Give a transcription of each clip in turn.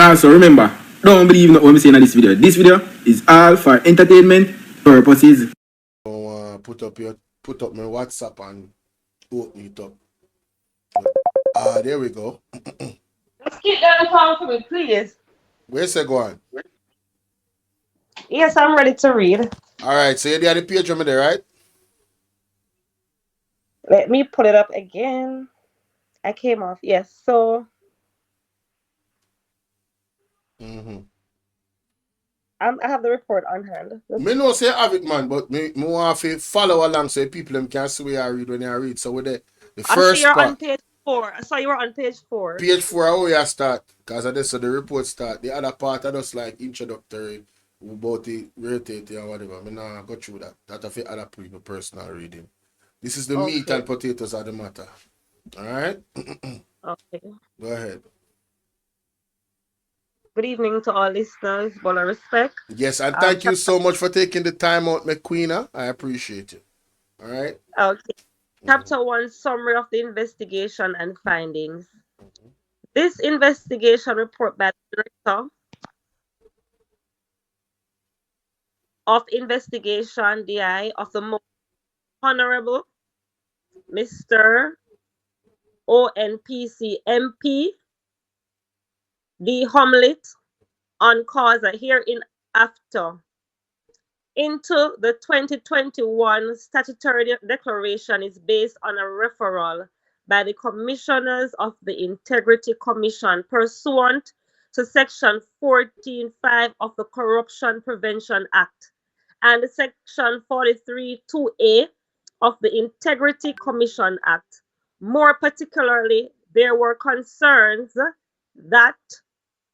Also, remember, don't believe what I'm saying in this video. This video is all for entertainment purposes. Put up my WhatsApp and open it up. There we go. Let's keep down the phone for me, please. Where's it going? Yes, I'm ready to read. All right, so you got the page over there, right? Let me pull it up again. I came off. Yes, so I have the report on hand. Me know say I have it, man, but me want to follow along so people them can see where I read when I read. So with the first you're part. on page 4. I saw you were on page 4. Page 4, how we start? Because I just saw the report start. The other part I just like introductory about the rotating or whatever. I nah go through that. That of the other people personal reading. This is the meat and potatoes of the matter. Alright? Okay. Go ahead. Good evening to all listeners. Bolo respect. Yes, and thank you so much for taking the time out, McQueen. I appreciate you. Alright? Okay. Chapter 1, summary of the investigation and findings. This investigation report by the Director of Investigation, DI, of the Most Honorable Mr. ONPC MP D. Homlet on cause hereinafter into the 2021 statutory declaration is based on a referral by the Commissioners of the Integrity Commission pursuant to Section 14.5 of the Corruption Prevention Act and Section 43.2a of the Integrity Commission Act. More particularly, there were concerns that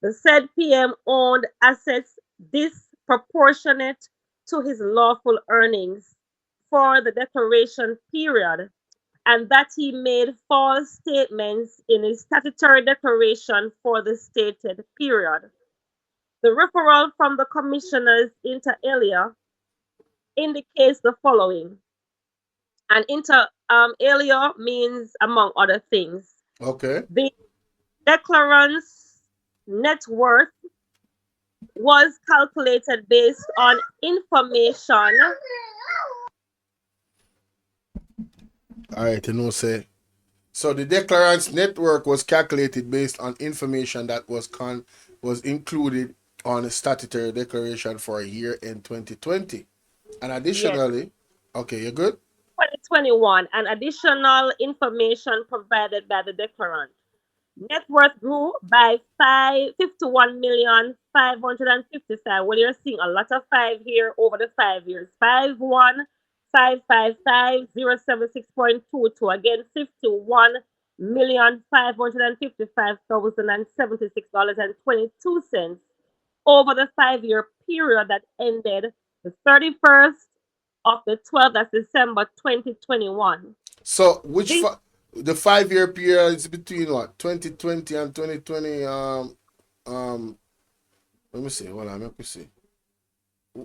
the said PM owned assets disproportionate to his lawful earnings for the declaration period, and that he made false statements in his statutory declaration for the stated period. The referral from the commissioners inter alia indicates the following. And inter alia means among other things. Okay. The declarant's net worth was calculated based on information. All right, you know, say. So the declarant's network was calculated based on information that was included on a statutory declaration for a year in 2020. And additionally, okay, you're good? 2021, and additional information provided by the declarant. Net worth grew by 51,555,000. Well, you're seeing a lot of 5 here over the 5 years. 51,555,076.22 again, $51,555,076.22 over the 5-year period that ended the 31st of the 12th of December 2021. So the 5-year period is between what? 2020 and 2020 let me see. Hold on, let me see.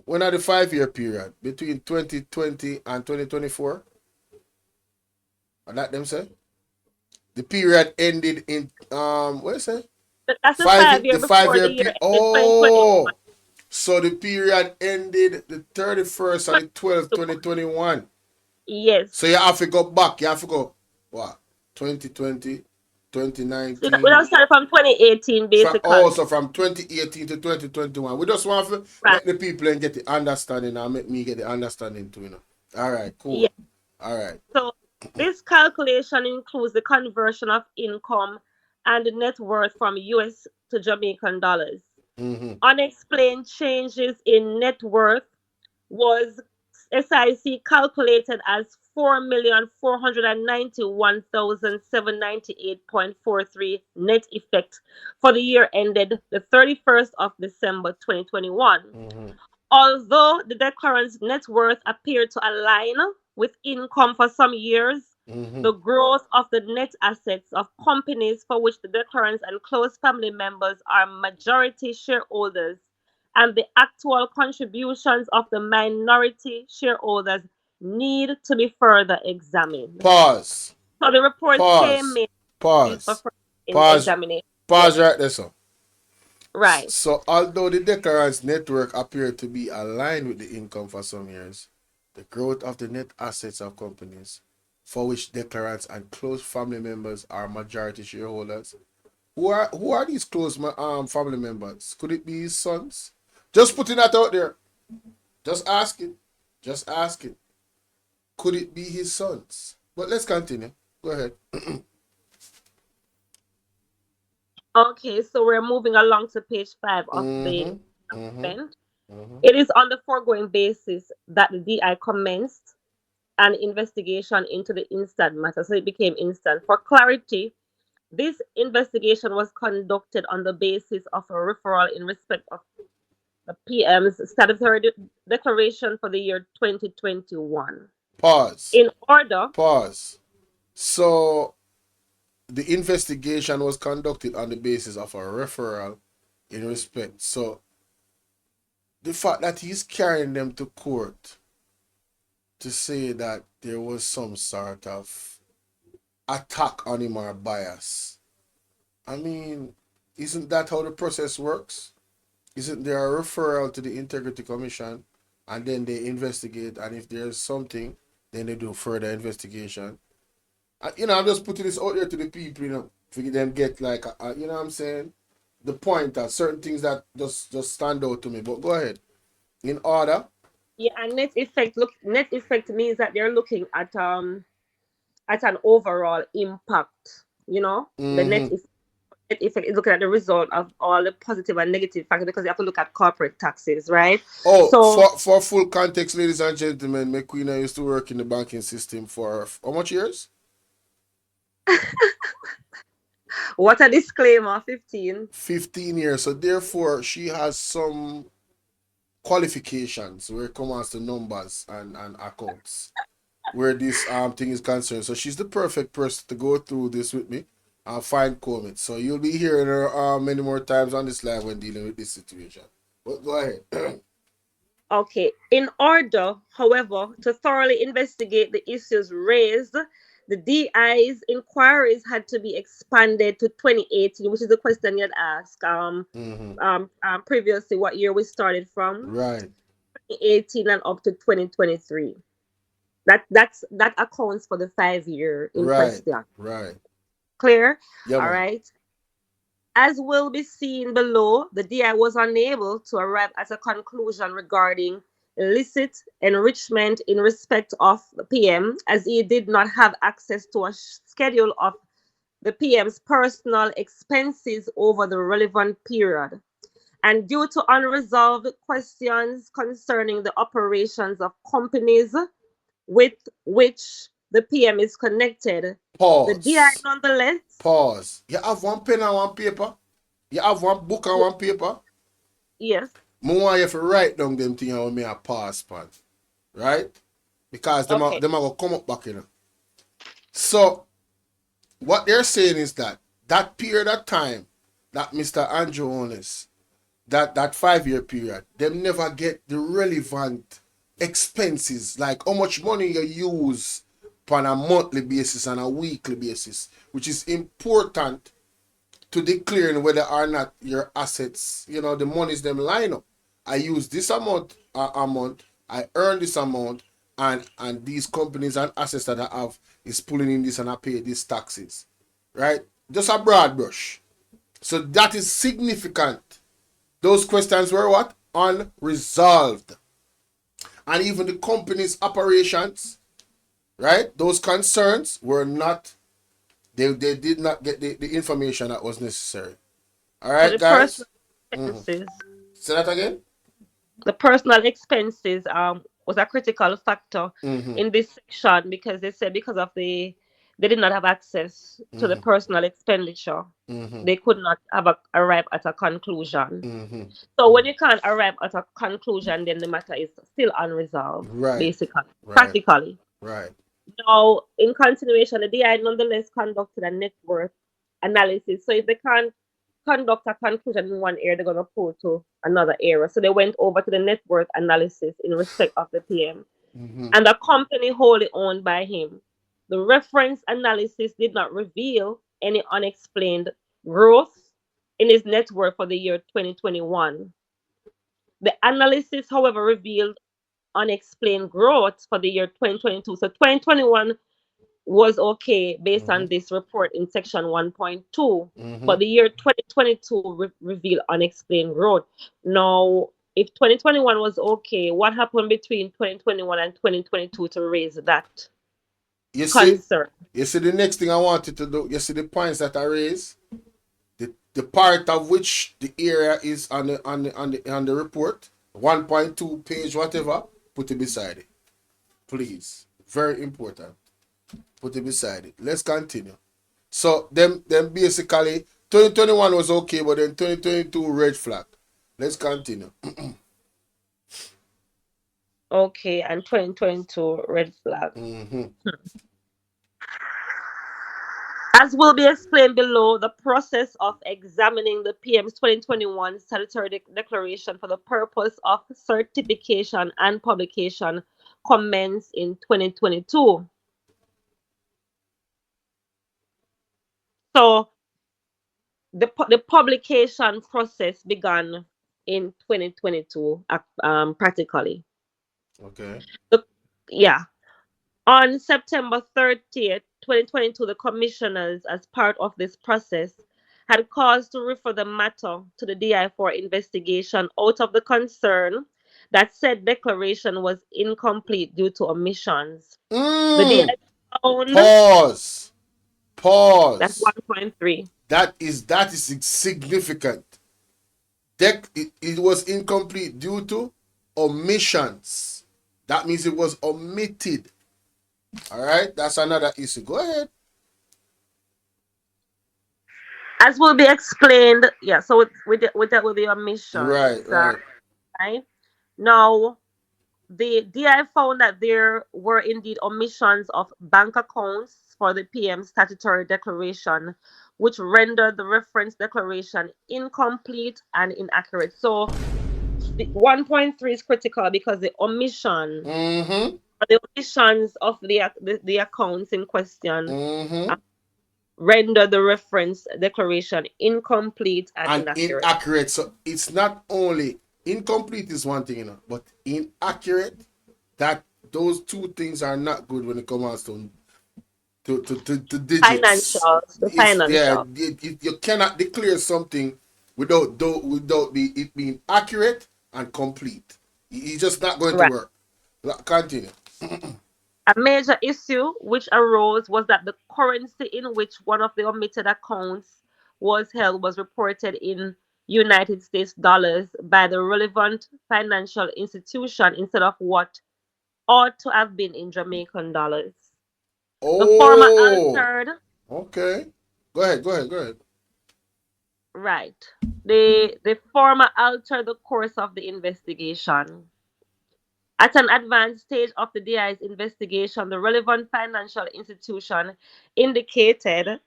When are the 5-year period? Between 2020 and 2024? Or that them say? The period ended in what is it? That's the 5-year before the year oh, so the period ended the 31st of the 12th, 2021. Yes. So you have to go back. You have to go what? 2020, 2019. We don't start from 2018, basically. So from 2018 to 2021. We just want to let the people and get the understanding and make me get the understanding too, you know. All right, cool. Yeah. All right. So this calculation includes the conversion of income and the net worth from US to Jamaican dollars. Unexplained changes in net worth was SIC calculated as 4,491,798.43 net effect for the year ended the 31st of December 2021. Although the declarant's net worth appeared to align with income for some years, the growth of the net assets of companies for which the declarants and close family members are majority shareholders and the actual contributions of the minority shareholders need to be further examined. Pause. So the report came in Pause. examination. Pause right there, so. Right. So, although the declarant's network appeared to be aligned with the income for some years, the growth of the net assets of companies for which declarants and close family members are majority shareholders. Who are these close family members? Could it be his sons? Just putting that out there. Just asking. Just asking. Could it be his sons? But let's continue. Go ahead. Okay, so we're moving along to page 5 of the Mm-hmm. Mm-hmm. document. Mm-hmm. It is on the foregoing basis that the DI commenced an investigation into the instant matter, so it became instant. For clarity, this investigation was conducted on the basis of a referral in respect of the PM's statutory declaration for the year 2021. Pause. In order, Pause. So the investigation was conducted on the basis of a referral in respect. So the fact that he's carrying them to court to say that there was some sort of attack on him or bias. I mean, isn't that how the process works? Isn't there a referral to the Integrity Commission and then they investigate, and if there's something, then they do further investigation? I'm just putting this out there to the people, for them get like, you know what I'm saying? The point that certain things that just stand out to me. But go ahead. In order. yeah, and net effect means that they're looking at an overall impact. The Mm-hmm. net effect is looking at the result of all the positive and negative factors, because you have to look at corporate taxes, right? Oh, So for full context, ladies and gentlemen, McQueen used to work in the banking system for how much years? what a disclaimer, 15. 15 years. So therefore, she has some qualifications where it comes to numbers and accounts, where this thing is concerned. So she's the perfect person to go through this with me and find comments. So you'll be hearing her many more times on this live when dealing with this situation. But go ahead. Okay. In order, however, to thoroughly investigate the issues raised, the DI's inquiries had to be expanded to 2018, which is the question you had asked Mm-hmm. previously, what year we started from, Right, 2018 and up to 2023. That accounts for the 5 year in right, question. right. Clear? Yeah, All man. right. As will be seen below, the DI was unable to arrive at a conclusion regarding illicit enrichment in respect of the PM, as he did not have access to a schedule of the PM's personal expenses over the relevant period. And due to unresolved questions concerning the operations of companies with which the PM is connected, the DI Pause. nonetheless, Pause. You have one pen and one paper? You have one book and one paper? yes, I want you to write down them things and me a pass pan. Right? Because okay. them are gonna come up back, So what they're saying is that period of time that Mr. Andrew Holness, that 5 year period, them never get the relevant expenses, like how much money you use on a monthly basis and a weekly basis, which is important to declaring whether or not your assets, the monies them line up. I use this amount a month, I earn this amount, and these companies and assets that I have is pulling in this and I pay these taxes. Right? Just a broad brush. So that is significant. Those questions were what? Unresolved. And even the company's operations, right? Those concerns were not, they did not get the information that was necessary. All So right, guys? Mm-hmm. Say that again? the personal expenses was a critical factor Mm-hmm. in this section, because they said because of they did not have access to the Mm-hmm. personal expenditure, Mm-hmm. they could not arrive at a conclusion. Mm-hmm. So when you can't arrive at a conclusion, then the matter is still unresolved, Right. basically, Right. practically. Right. Now, in continuation, the DI nonetheless conducted a net worth analysis. So if they can't conduct a conclusion in one area, they're going to pull to another area. So they went over to the net worth analysis in respect of the PM Mm-hmm. and the company wholly owned by him. The reference analysis did not reveal any unexplained growth in its net worth for the year 2021. The analysis, however, revealed unexplained growth for the year 2022. So 2021 was okay based on this report in section 1.2, but the year 2022 revealed unexplained growth. Now, if 2021 was okay, what happened between 2021 and 2022 to raise that You see, concern? you see the next thing I wanted to do. You see the points that I raised. The part of which the area is on the report, 1.2 page whatever, put it beside it, please. Very important. Put it beside it. Let's continue. So them basically 2021 was okay, but then 2022 red flag. Let's continue. Okay, and 2022 red flag. As will be explained below, the process of examining the PM's 2021 statutory declaration for the purpose of certification and publication commenced in 2022. So the publication process began in 2022, practically. Okay. Yeah. On September 30th, 2022, the commissioners, as part of this process, had cause to refer the matter to the DI for investigation out of the concern that said declaration was incomplete due to omissions. The DI found Pause. that's Pause. 1.3. That is significant. It was incomplete due to omissions. That means it was omitted. All right, that's another issue. Go ahead. As will be explained, yeah, so with that will be Right, omissions. right. Right? Now, the DI found that there were indeed omissions of bank accounts for the PM statutory declaration, which rendered the reference declaration incomplete and inaccurate. So the 1.3 is critical because the omissions of the accounts in question render the reference declaration incomplete and And inaccurate. inaccurate. So it's not only incomplete is one thing, but inaccurate. That those two things are not good when it comes to digits. Financials, the It's financial. you cannot declare something without it being accurate and complete. It's just not going to Right. work. Continue. A major issue which arose was that the currency in which one of the omitted accounts was held was reported in United States dollars by the relevant financial institution instead of what ought to have been in Jamaican dollars. The former Oh, altered, okay. Go ahead. Go ahead. Go ahead. right. The former altered the course of the investigation. At an advanced stage of the DI's investigation, the relevant financial institution indicated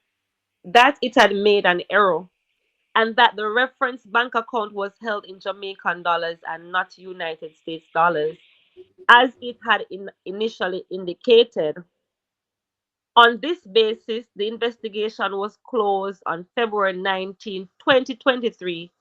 that it had made an error and that the reference bank account was held in Jamaican dollars and not United States dollars, as it had initially indicated. On this basis, the investigation was closed on February 19, 2023,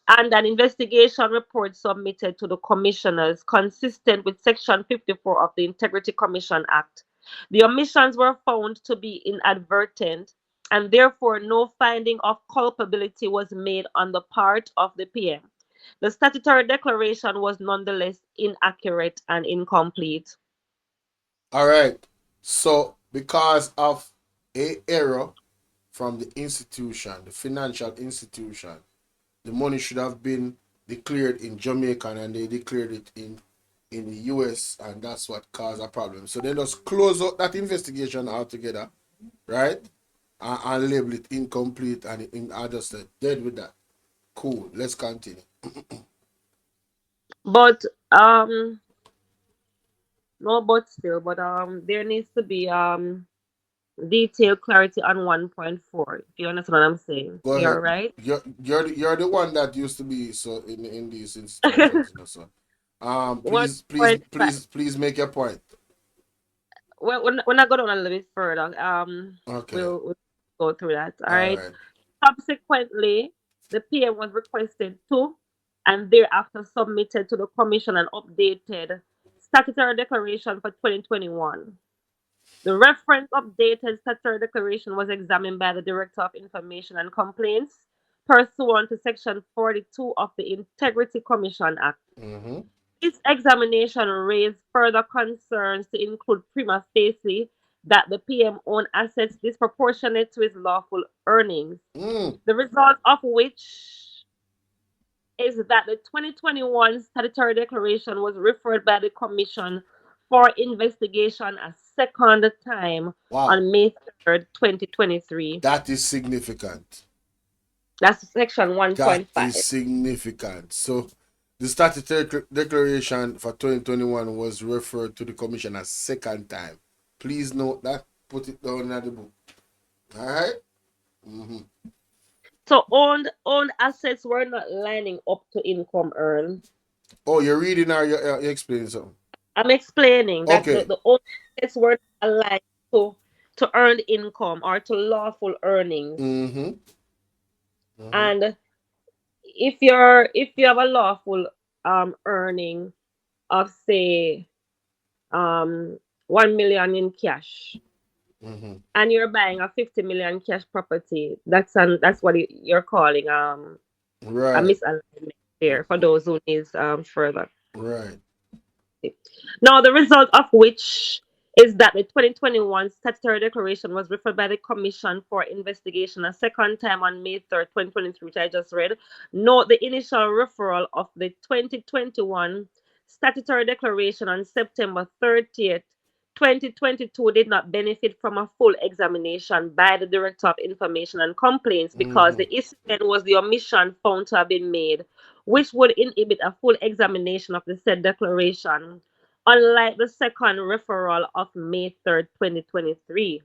and an investigation report submitted to the commissioners consistent with Section 54 of the Integrity Commission Act. The omissions were found to be inadvertent, and therefore no finding of culpability was made on the part of the PM. The statutory declaration was nonetheless inaccurate and incomplete. All right. So because of a error from the institution, the financial institution, the money should have been declared in Jamaican and they declared it in the US, and that's what caused a problem. So they just close out that investigation altogether, right? And label it incomplete and I just said dead with that. Cool. Let's continue. But no, but still, but there needs to be detailed clarity on 1.4. If you understand what I'm saying, Go you're ahead. right. You're the one that used to be so in these institutions, so please make your point. Well, when I go down a little bit further, Okay. we'll go through that. All All right. right. Subsequently, the PM was requested to and thereafter submitted to the Commission an updated statutory declaration for 2021. The reference updated statutory declaration was examined by the Director of Information and Complaints pursuant to Section 42 of the Integrity Commission Act. Mm-hmm. This examination raised further concerns to include prima facie that the PM owned assets disproportionate to his lawful earnings. Mm. The result of which is that the 2021 statutory declaration was referred by the Commission for investigation a second time Wow. on May 3rd, 2023. That is significant. That's section That 1.5. is significant. So the statutory declaration for 2021 was referred to the Commission a second time. Please note that. Put it down in the book. All right? Mm-hmm. So owned assets were not lining up to income earned. Oh, you're reading or you're explaining something? I'm explaining that Okay. the owned assets were not aligned to earned income or to lawful earnings. Mm-hmm. Mm-hmm. And if you have a lawful earning of say 1 million in cash, Mm-hmm. and you're buying a 50 million cash property, that's what you're calling a Right. misalignment there for those who needs further. Right. Now, the result of which is that the 2021 statutory declaration was referred by the Commission for Investigation a second time on May 3rd, 2023, which I just read. Note the initial referral of the 2021 statutory declaration on September 30th, 2022 did not benefit from a full examination by the Director of Information and Complaints because Mm-hmm. the issue then was the omission found to have been made, which would inhibit a full examination of the said declaration, unlike the second referral of May 3rd, 2023,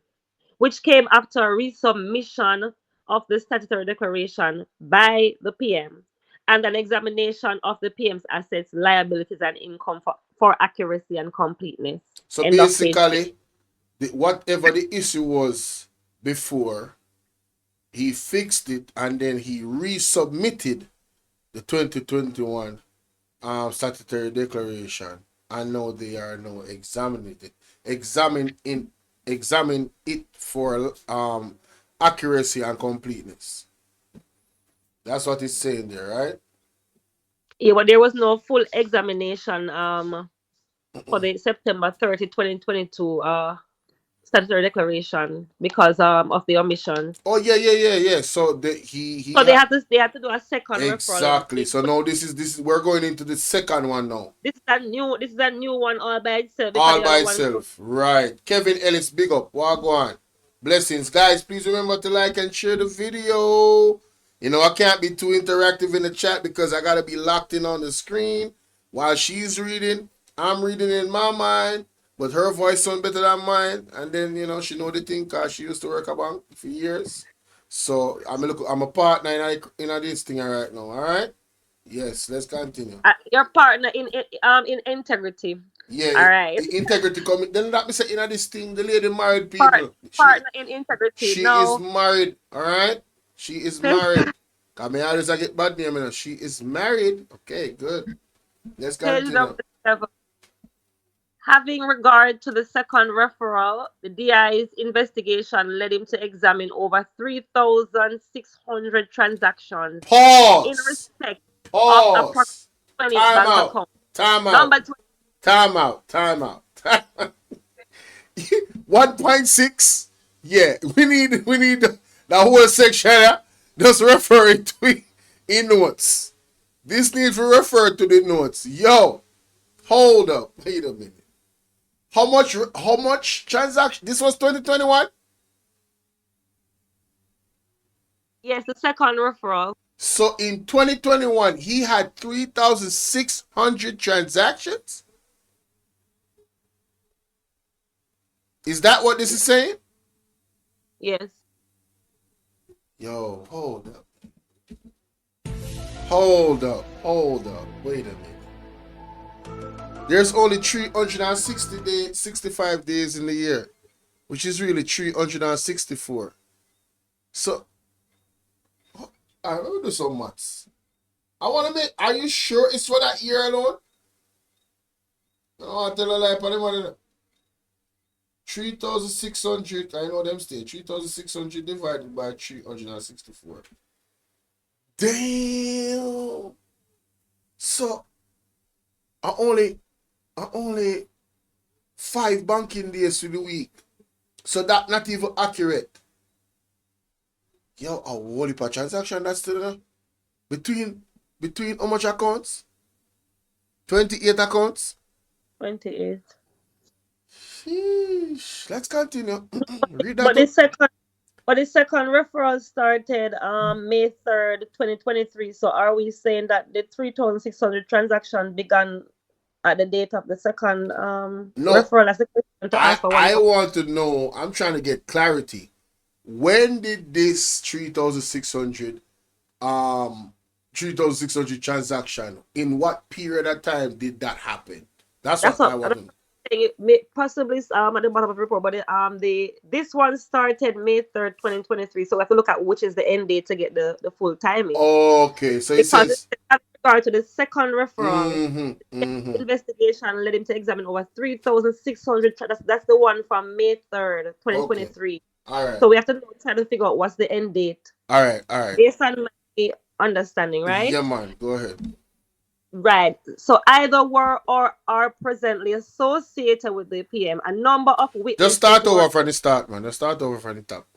which came after a resubmission of the statutory declaration by the PM and an examination of the PM's assets, liabilities, and income for accuracy and completeness. So End of page 6. basically, whatever the issue was before, he fixed it and then he resubmitted the 2021 statutory declaration, and now they are now examining it for accuracy and completeness. That's what it's saying there, right? Yeah, but there was no full examination for the September 30, 2022 statutory declaration because of the omissions. Oh yeah. So he So they had to do a second referral. exactly. So now this is we're going into the second one now. This is a new one all by itself because All the by other one. itself. Right. Kevin Ellis, big up. Wagwan. Blessings. Guys, please remember to like and share the video. You know, I can't be too interactive in the chat because I got to be locked in on the screen. While she's reading, I'm reading in my mind. But her voice sounds better than mine. And then, you know, she know the thing because she used to work a bank for years. So, I'm a partner in this thing right now. All right? Yes, let's continue. Your partner in integrity. Yeah, All right. integrity coming. Then let me say, this thing, the lady married people. Partner in integrity. She No. is married, all right? She is married. Come here, I get bad name, you know. She is married. Okay, good. Let's Page continue. number 7. Having regard to the second referral, the DI's investigation led him to examine over 3,600 transactions Pause. in respect Pause. of approximately 20 Time bank out. accounts. Time out. Number 20. Time out. 1.6. Yeah, we need the whole section just referring to it in notes. This needs to refer to the notes. Yo, hold up. Wait a minute. How much transaction? This was 2021? Yes, the second referral. So in 2021, he had 3,600 transactions? Is that what this is saying? Yes. Yo, hold up. Hold up. Wait a minute. There's only 65 days in the year, which is really 364. So, I will do some maths. I want to make. Are you sure it's for that year alone? No, I tell a lie. For them, 3,600. I know them stay. 3,600 divided by 364. Damn. So I only 5 banking days for the week. So that not even accurate. Yo, a whole heap of transaction that's still there. Between how much accounts? 28 accounts? 28. Sheesh. Let's continue. Read But that the up. second referral started May 3rd, 2023. So are we saying that the 3,600 transaction began at the date of the second No, referral? That's the question to ask for one. I want to know. I'm trying to get clarity. When did this 3,600 transaction, in what period of time did that happen? That's That's what I what want to know. it may possibly at the bottom of the report, but this one started May 3rd, 2023. So we have to look at which is the end date to get the full timing. Okay, so it Because says in regard to the second referral, mm-hmm. investigation led him to examine over 3,600. That's the one from May 3rd, Okay. 2023. All right. So we have to try to figure out what's the end date All right. based on my understanding, right? Yeah, man. Go ahead. Right. So either were or are presently associated with the PM. A number of Just witnesses start were over from the start, man. Just start over from the top.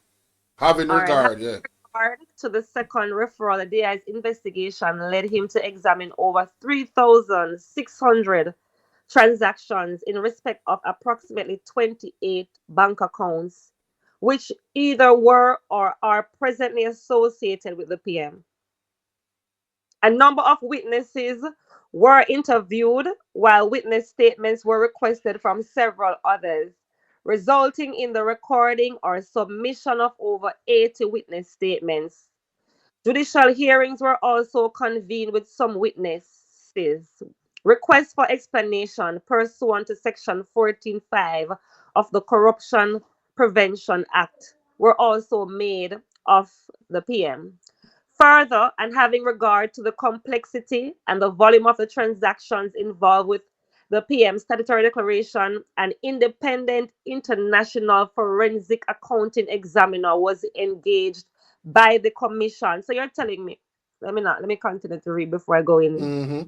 Having all right. regard, yeah. Regard to the second referral, the DI's investigation led him to examine over 3,600 transactions in respect of approximately 28 bank accounts, which either were or are presently associated with the PM. A number of witnesses were interviewed, while witness statements were requested from several others, resulting in the recording or submission of over 80 witness statements. Judicial hearings were also convened with some witnesses. Requests for explanation pursuant to Section 14.5 of the Corruption Prevention Act were also made of the PM. Further, and having regard to the complexity and the volume of the transactions involved with the PM statutory declaration, an independent international forensic accounting examiner was engaged by the commission. So you're telling me, let me continue to read before I go in. Mm-hmm.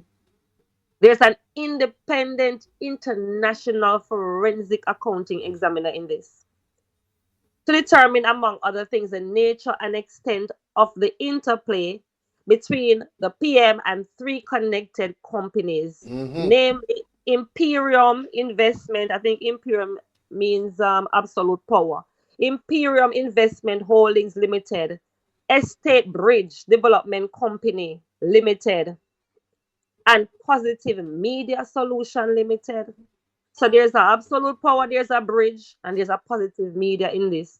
There's an independent international forensic accounting examiner in this to determine, among other things, the nature and extent of the interplay between the PM and 3 connected companies, Mm-hmm. namely Imperium Investment. I think Imperium means absolute power. Imperium Investment Holdings Limited, Estate Bridge Development Company Limited, and Positive Media Solution Limited. So there's an absolute power, there's a bridge, and there's a positive media in this.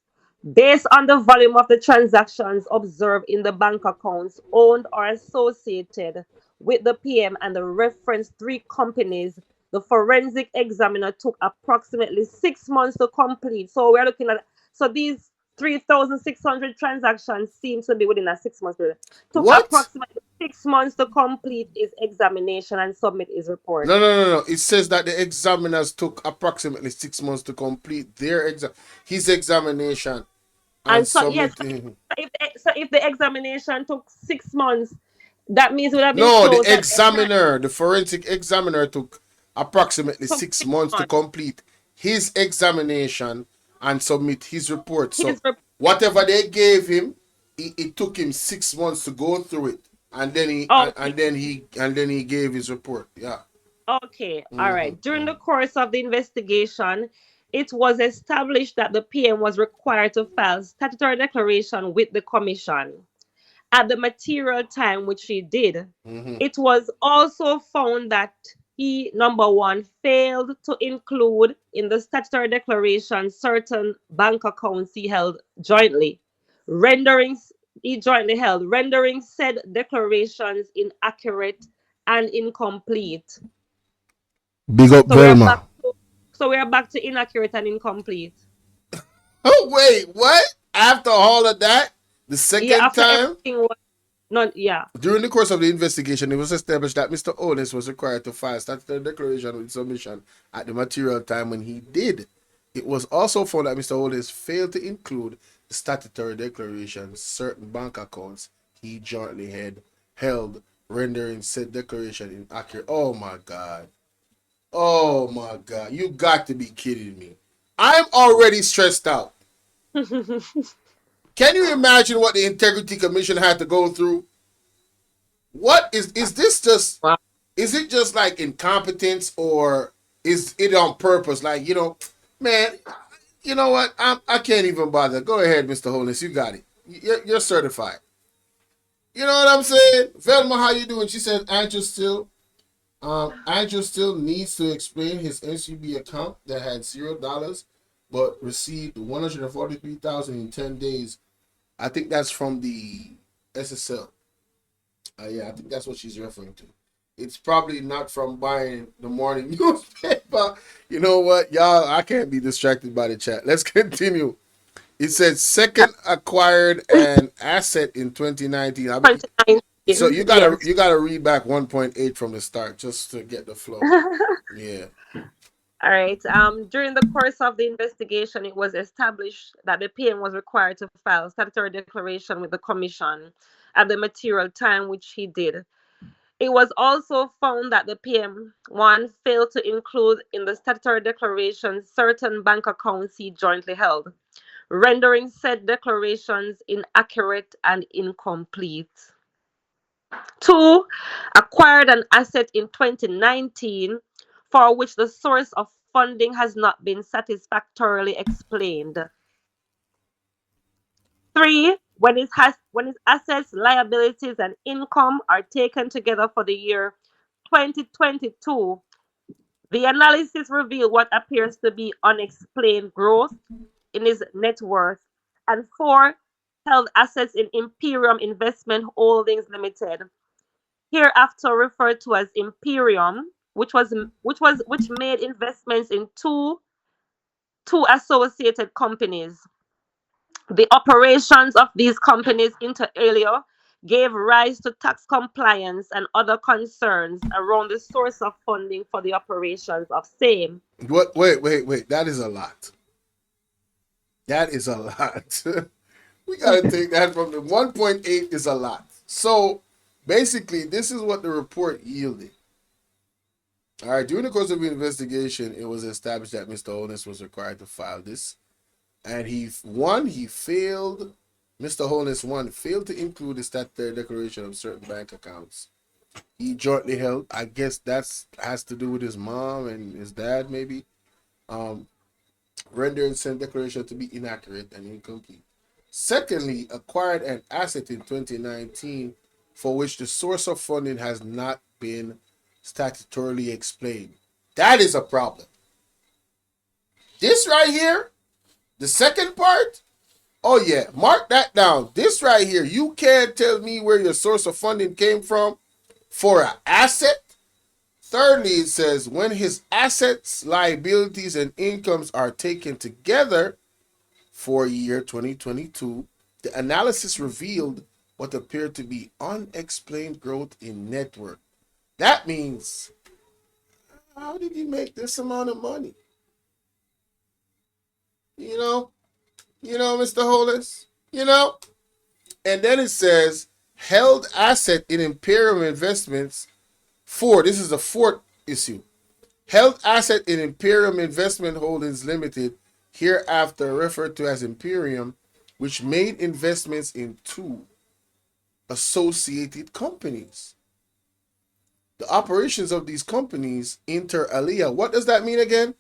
Based on the volume of the transactions observed in the bank accounts owned or associated with the PM and the referenced 3 companies, the forensic examiner took approximately 6 months to complete. So we're looking at these 3,600 transactions seem to be within a 6 month period. Took What? approximately 6 months to complete his examination and submit his report. No. It says that the examiners took approximately 6 months to complete his examination and And so yes, submit. if the examination took 6 months, that means it would have been No, the closed at the time. examiner, the forensic examiner, took approximately Took six six months to months. complete his examination and submit his report. So His report. whatever they gave him, it took him 6 months to go through it, and then he Okay. and then he gave his report. Yeah. Okay. All right. During the course of the investigation, it was established that the PM was required to file statutory declaration with the commission at the material time, which he did. Mm-hmm. It was also found that he, number one, failed to include in the statutory declaration certain bank accounts he held jointly, rendering rendering said declarations inaccurate and incomplete. Big up So we are back Velma. to so we are back to inaccurate and incomplete. Oh wait, what? After all of that, the Yeah, second after time? everything Not yeah. During the course of the investigation, it was established that Mr. Holness was required to file statutory declaration with submission at the material time when he did. It was also found that Mr. Holness failed to include the statutory declaration certain bank accounts he jointly had held, rendering said declaration inaccurate. Oh my God. Oh my God. You got to be kidding me. I'm already stressed out. Can you imagine what the Integrity Commission had to go through? What is this just Wow. is it just like incompetence or is it on purpose? Like, man, you know what? I can't even bother. Go ahead, Mr. Holness. You got it. You're certified. You know what I'm saying? Velma, how you doing? She said Andrew still needs to explain his NCB account that had $0 but received 143,000 in 10 days. I think that's from the SSL. Yeah, I think that's what she's referring to. It's probably not from buying the morning newspaper. You know what, y'all? I can't be distracted by the chat. Let's continue. It said second acquired an asset in 2019. So 2019. Yes. you gotta read back 1.8 from the start just to get the flow. Yeah. All right. During the course of the investigation, it was established that the PM was required to file statutory declaration with the commission at the material time, which he did. It was also found that the PM one failed to include in the statutory declaration certain bank accounts he jointly held, rendering said declarations inaccurate and incomplete. Two, acquired an asset in 2019 for which the source of funding has not been satisfactorily explained. Three, when his assets, liabilities, and income are taken together for the year 2022, the analysis revealed what appears to be unexplained growth in his net worth. And four, held assets in Imperium Investment Holdings Limited, hereafter referred to as Imperium, which made investments in two associated companies. The operations of these companies inter alia gave rise to tax compliance and other concerns around the source of funding for the operations of same. What? Wait. That is a lot. That is a lot. We gotta take that from the 1.8 is a lot. So basically, this is what the report yielded. All right, during the course of the investigation, it was established that Mr. Holness was required to file this, and he failed. Mr. Holness failed to include the statutory declaration of certain bank accounts he jointly held. I guess that's has to do with his mom and his dad, maybe. Rendering said declaration to be inaccurate and incomplete. Secondly, acquired an asset in 2019 for which the source of funding has not been statutorily explained. That is a problem. This right here, the second part, oh yeah, mark that down. This right here, you can't tell me where your source of funding came from for an asset. Thirdly, it says when his assets, liabilities, and incomes are taken together for year 2022, the analysis revealed what appeared to be unexplained growth in net worth. That means, how did he make this amount of money? You know, Mr. Holness, And then it says held asset in Imperium Investments. This is the fourth issue. Held asset in Imperium Investment Holdings Limited, hereafter referred to as Imperium, which made investments in two associated companies. The operations of these companies inter alia. What does that mean again?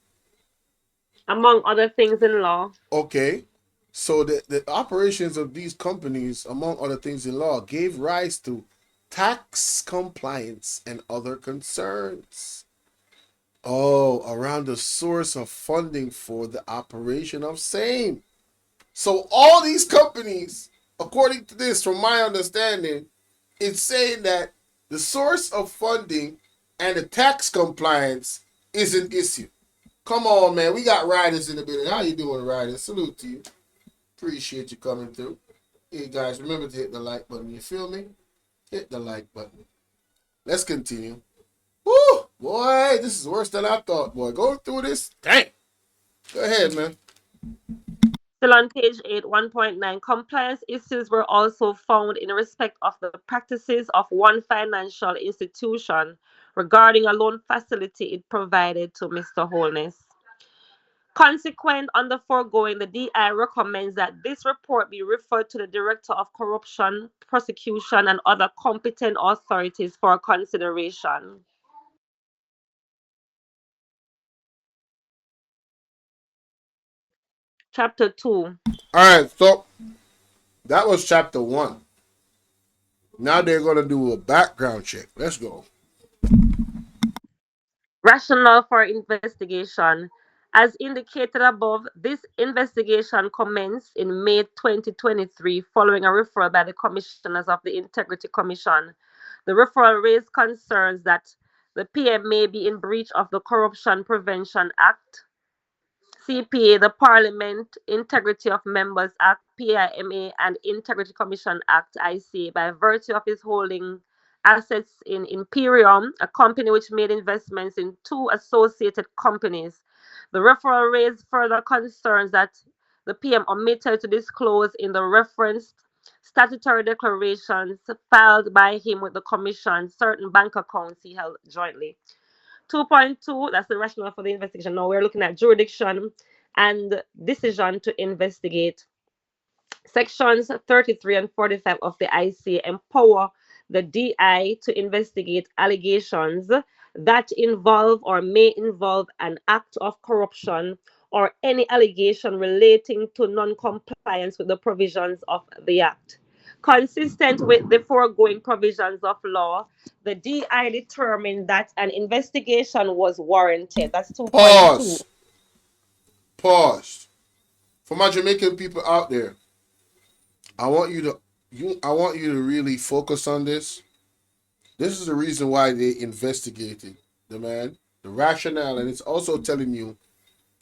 Among other things in law. Okay. So the operations of these companies, among other things in law, gave rise to tax compliance and other concerns. Oh, around the source of funding for the operation of same. So all these companies, according to this, from my understanding, it's saying that the source of funding and the tax compliance is an issue. Come on, man. We got riders in the building. How you doing, riders? Salute to you. Appreciate you coming through. Hey, guys, remember to hit the like button. You feel me? hit the like button. Let's continue. Woo! Boy, this is worse than I thought, boy. Going through this, dang. Go ahead, man. Still on page 8, 1.9, compliance issues were also found in respect of the practices of one financial institution regarding a loan facility it provided to Mr. Holness. Consequent on the foregoing, the DI recommends that this report be referred to the Director of Corruption, Prosecution, and other competent authorities for consideration. Chapter 2. All right, so that was chapter 1. Now they're going to do a background check. Let's go. Rationale for investigation. As indicated above, this investigation commenced in May 2023 following a referral by the Commissioners of the Integrity Commission. The referral raised concerns that the PM may be in breach of the Corruption Prevention Act, CPA, the Parliament Integrity of Members Act, PIMA, and Integrity Commission Act, ICA, by virtue of his holding assets in Imperium, a company which made investments in 2 associated companies. The referral raised further concerns that the PM omitted to disclose in the referenced statutory declarations filed by him with the Commission certain bank accounts he held jointly. 2.2, that's the rationale for the investigation. Now we're looking at jurisdiction and decision to investigate. Sections 33 and 45 of the ICA empower the DI to investigate allegations that involve or may involve an act of corruption or any allegation relating to non-compliance with the provisions of the Act. Consistent with the foregoing provisions of law, the DI determined that an investigation was warranted. That's 2.2. Pause. Pause. For my Jamaican people out there, I want you to really focus on this. This is the reason why they investigated the man, the rationale, and it's also telling you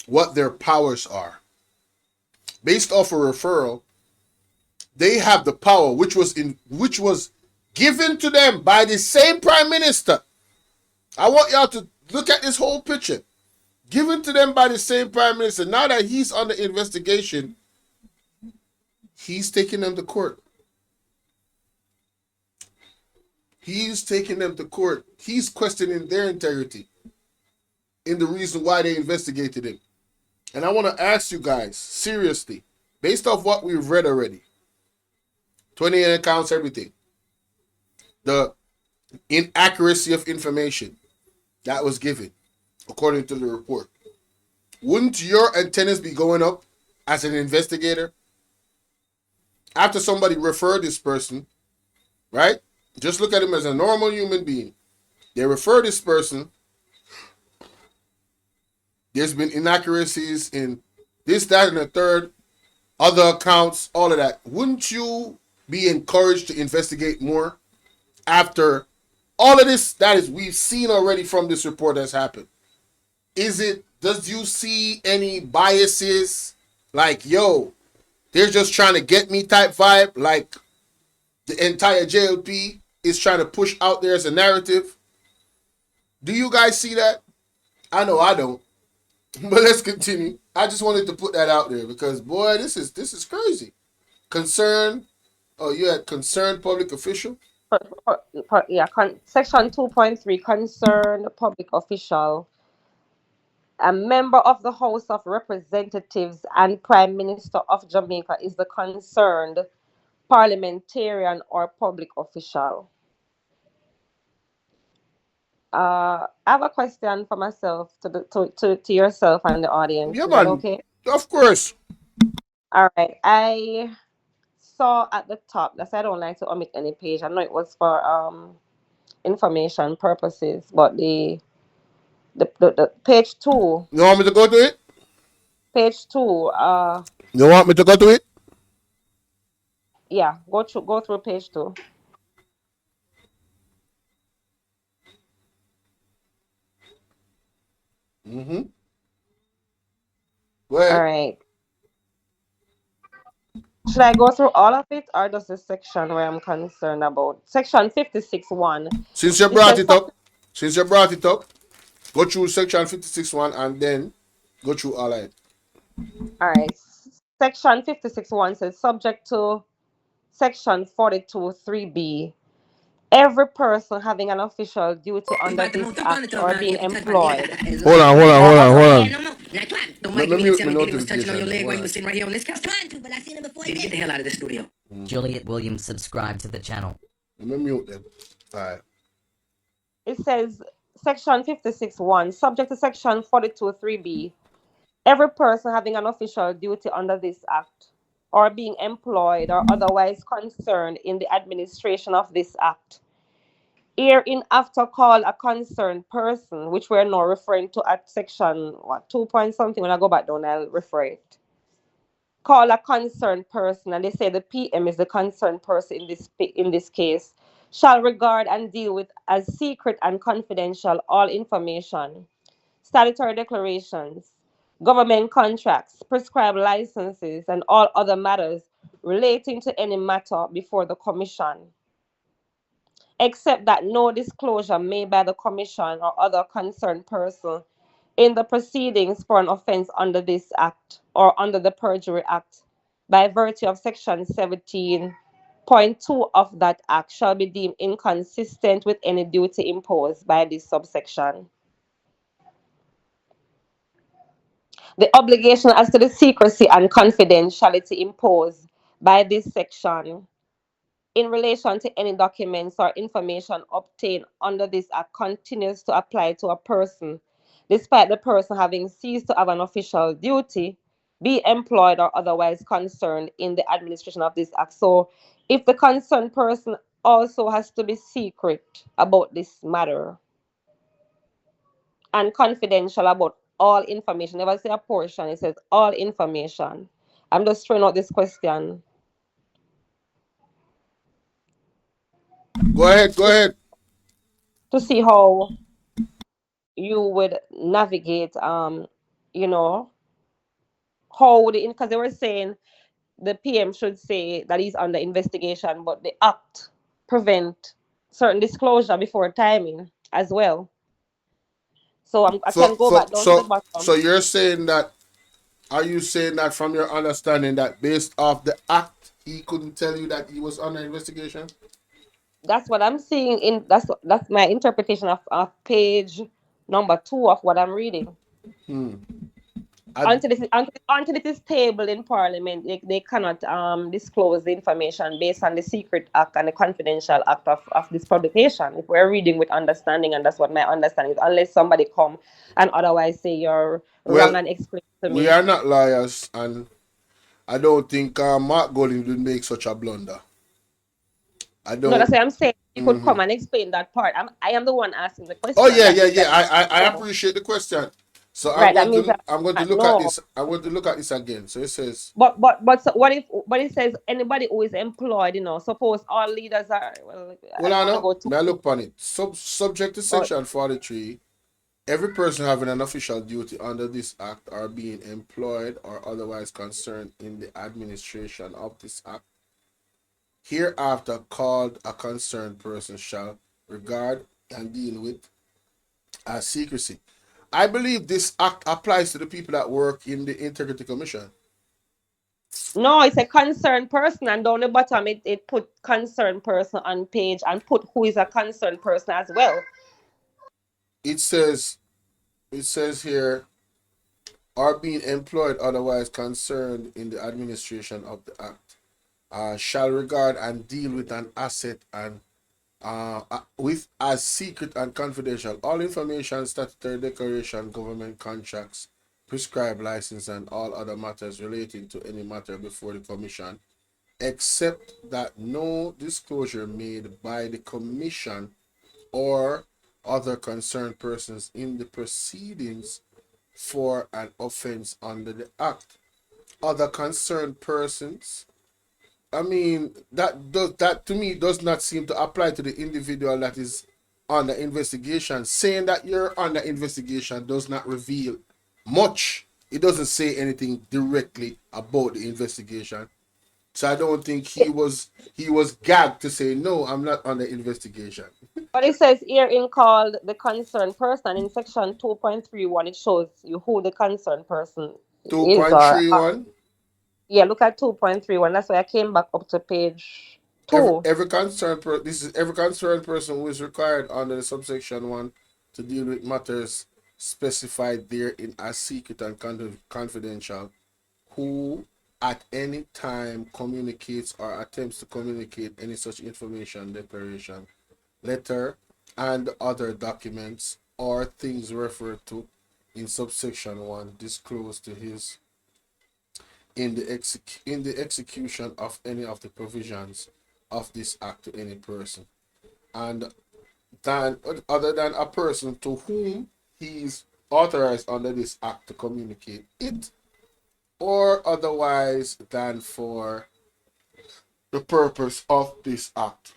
what their powers are. Based off a referral, they have the power which was given to them by the same prime minister. I want y'all to look at this whole picture. Given to them by the same prime minister. Now that he's under investigation, he's taking them to court. He's taking them to court. He's questioning their integrity in the reason why they investigated him. And I want to ask you guys, seriously, based off what we've read already, 28 accounts, everything, the inaccuracy of information that was given, according to the report, wouldn't your antennas be going up as an investigator? After somebody referred this person, right? Just look at him as a normal human being. They refer this person. There's been inaccuracies in this, that, and the third, other accounts, all of that. Wouldn't you be encouraged to investigate more after all of this that is we've seen already from this report that's happened? Does you see any biases like, yo, they're just trying to get me type vibe, like the entire JLP is trying to push out there as a narrative? Do you guys see that? I know I don't. But let's continue. I just wanted to put that out there because, boy, this is crazy. Concern. Oh, you had concerned public official. Yeah, section 2.3, concerned public official. A member of the House of Representatives and Prime Minister of Jamaica is the concerned parliamentarian or public official. I have a question for myself to yourself and the audience. Yeah, Is that man. okay? Of course. All right. I saw at the top, that's I don't like to omit any page. I know it was for information purposes, but the page two, You want me to go to it? page two, You want me to go to it? yeah, go through page two. Mm-hmm. Go All ahead. right. Should I go through all of it or just the section where I'm concerned about? Section 56.1. Since you It brought says, it up, go through section 56.1 and then go through all of it. all right. Section 56.1 says, subject to section 42.3b, every person having an official duty under this act or being employed. Hold on. Let me mute my notification. Get the hell out of the studio. Juliet Williams, subscribe to the channel. Let me mute them. All right. It says, section 56.1, subject to section 42.3b, every person having an official duty under this act or being employed or otherwise concerned in the administration of this act, hereinafter call a concerned person, which we're now referring to at section 2 point something. When I go back down, I'll refer it. Call a concerned person, and they say the PM is the concerned person in this case, shall regard and deal with as secret and confidential all information, statutory declarations, government contracts, prescribed licenses, and all other matters relating to any matter before the Commission, except that no disclosure made by the Commission or other concerned person in the proceedings for an offense under this Act or under the Perjury Act by virtue of Section 17.2 of that Act shall be deemed inconsistent with any duty imposed by this subsection. The obligation as to the secrecy and confidentiality imposed by this section in relation to any documents or information obtained under this act continues to apply to a person, despite the person having ceased to have an official duty, be employed or otherwise concerned in the administration of this act. So if the concerned person also has to be secret about this matter and confidential about all information, never say a portion, it says all information. I'm just throwing out this question. Go ahead. To see how you would navigate, you know, how would it, because they were saying the PM should say that he's under investigation, but the act prevent certain disclosure before timing as well. So I can go back down to the bottom. So you're saying that, are you saying that from your understanding that based off the act, he couldn't tell you that he was under investigation? That's what I'm seeing in that's my interpretation of page number 2 of what I'm reading. Until it is tabled in Parliament, they cannot disclose the information based on the Secret Act and the Confidential Act of this publication. If we're reading with understanding, and that's what my understanding is, unless somebody come and otherwise say you're wrong and explain to me. We are not lawyers, and I don't think Mark Golding would make such a blunder. No, that's what I'm saying. You could come and explain that part. I am the one asking the question. Oh yeah. I appreciate the question. So I'm going to look at this. I'm going to look at this again. So it says. But so what if? But it says anybody who is employed. Suppose all leaders are. Well, I know. May I look on it? Subject to Section 43. Every person having an official duty under this act or being employed or otherwise concerned in the administration of this act, hereafter called a concerned person, shall regard and deal with as secrecy. I believe this act applies to the people that work in the Integrity Commission. No, it's a concerned person, and down the bottom it put concerned person on page and put who is a concerned person as well. It says here, are being employed otherwise concerned in the administration of the act, shall regard and deal with an asset and with as secret and confidential all information, statutory declaration, government contracts, prescribed license, and all other matters relating to any matter before the Commission, except that no disclosure made by the Commission or other concerned persons in the proceedings for an offense under the Act. Other concerned persons, I mean, that to me does not seem to apply to the individual that is under investigation. Saying that you're under investigation does not reveal much. It doesn't say anything directly about the investigation. So I don't think he was gagged to say no, I'm not under investigation. But it says herein called the concerned person in section 2.31. It shows you who the concerned person Two is. point Or three one. yeah, look at 2.31. That's why I came back up to page two. Every concerned person who is required under the subsection 1 to deal with matters specified therein as secret and confidential, who at any time communicates or attempts to communicate any such information, declaration, letter, and other documents or things referred to in subsection 1 disclosed to his in the execution of any of the provisions of this act to any person, and than other than a person to whom he is authorized under this act to communicate it, or otherwise than for the purpose of this act,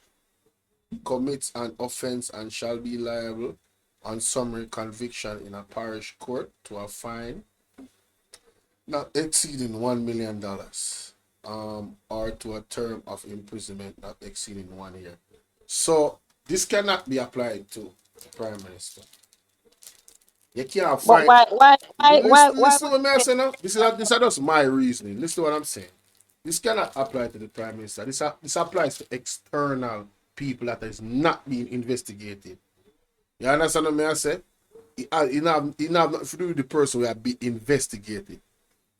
commits an offense and shall be liable on summary conviction in a parish court to a fine not exceeding $1 million, or to a term of imprisonment not exceeding 1 year. So this cannot be applied to the Prime Minister. You can't But find. why Listen to would what I'm they, saying now. This is just my reasoning. Listen to what I'm saying. This cannot apply to the Prime Minister. This applies to external people that is not being investigated. You understand what I say? It have nothing to do with the person who have been investigated.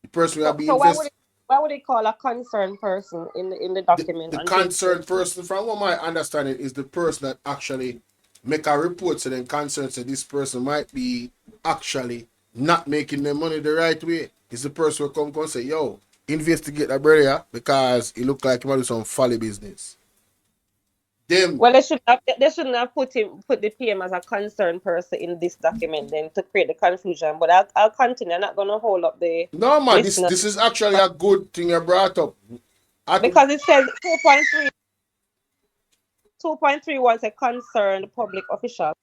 The person who have been so investigated. why would they call a concerned person in the document The on page concerned person, from what my understanding, is the person that actually make a report to them concerned, so this person might be actually not making their money the right way. It's the person who come and say, yo, investigate that brother because it look like he might do some folly business. Them, Well, they shouldn't have put the PM as a concerned person in this document then to create the confusion. But I'll continue. I'm not gonna hold up the no man, listener this is actually a good thing you brought up. because it says 2.3 was a concerned public official.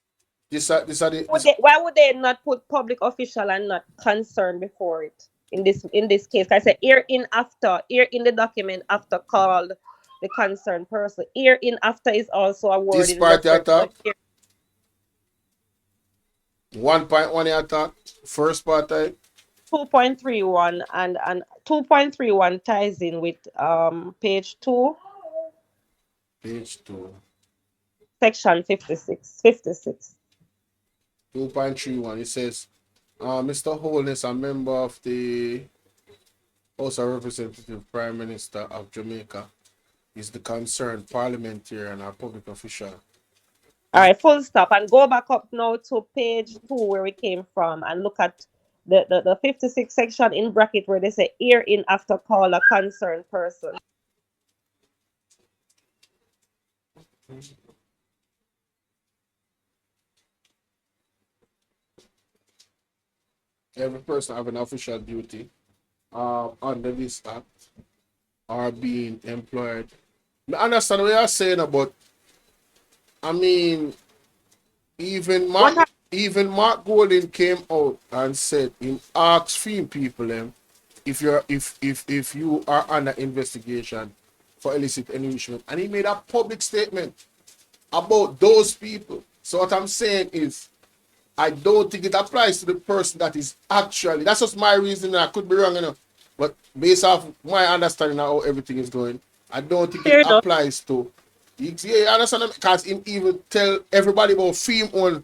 Why would they not put public official and not concerned before it in this case? I said here in the document after called the concerned person. Here in after is also a word this in part reference to attack, here. 1.1 attack, first part 2.31 and 2.31 ties in with page 2 page 2. section 56. 2.31. It says, Mr. Holness, a member of the House of Representatives, Prime Minister of Jamaica, is the concerned parliamentarian or public official. All right, full stop, and go back up now to page 2 where we came from and look at the 56 section in bracket where they say here in after call a concerned person. Every person having official duty under this act are being employed. I understand what you're saying about, I mean, even What Mark Golden came out and said in asked film people if you are under investigation for illicit enrichment, and he made a public statement about those people. So what I'm saying is, I don't think it applies to the person that is actually. That's just my reason. I could be wrong enough, but based off my understanding of how everything is going, I don't think it fair enough. applies to. Yeah, I understand because him even tell everybody about film on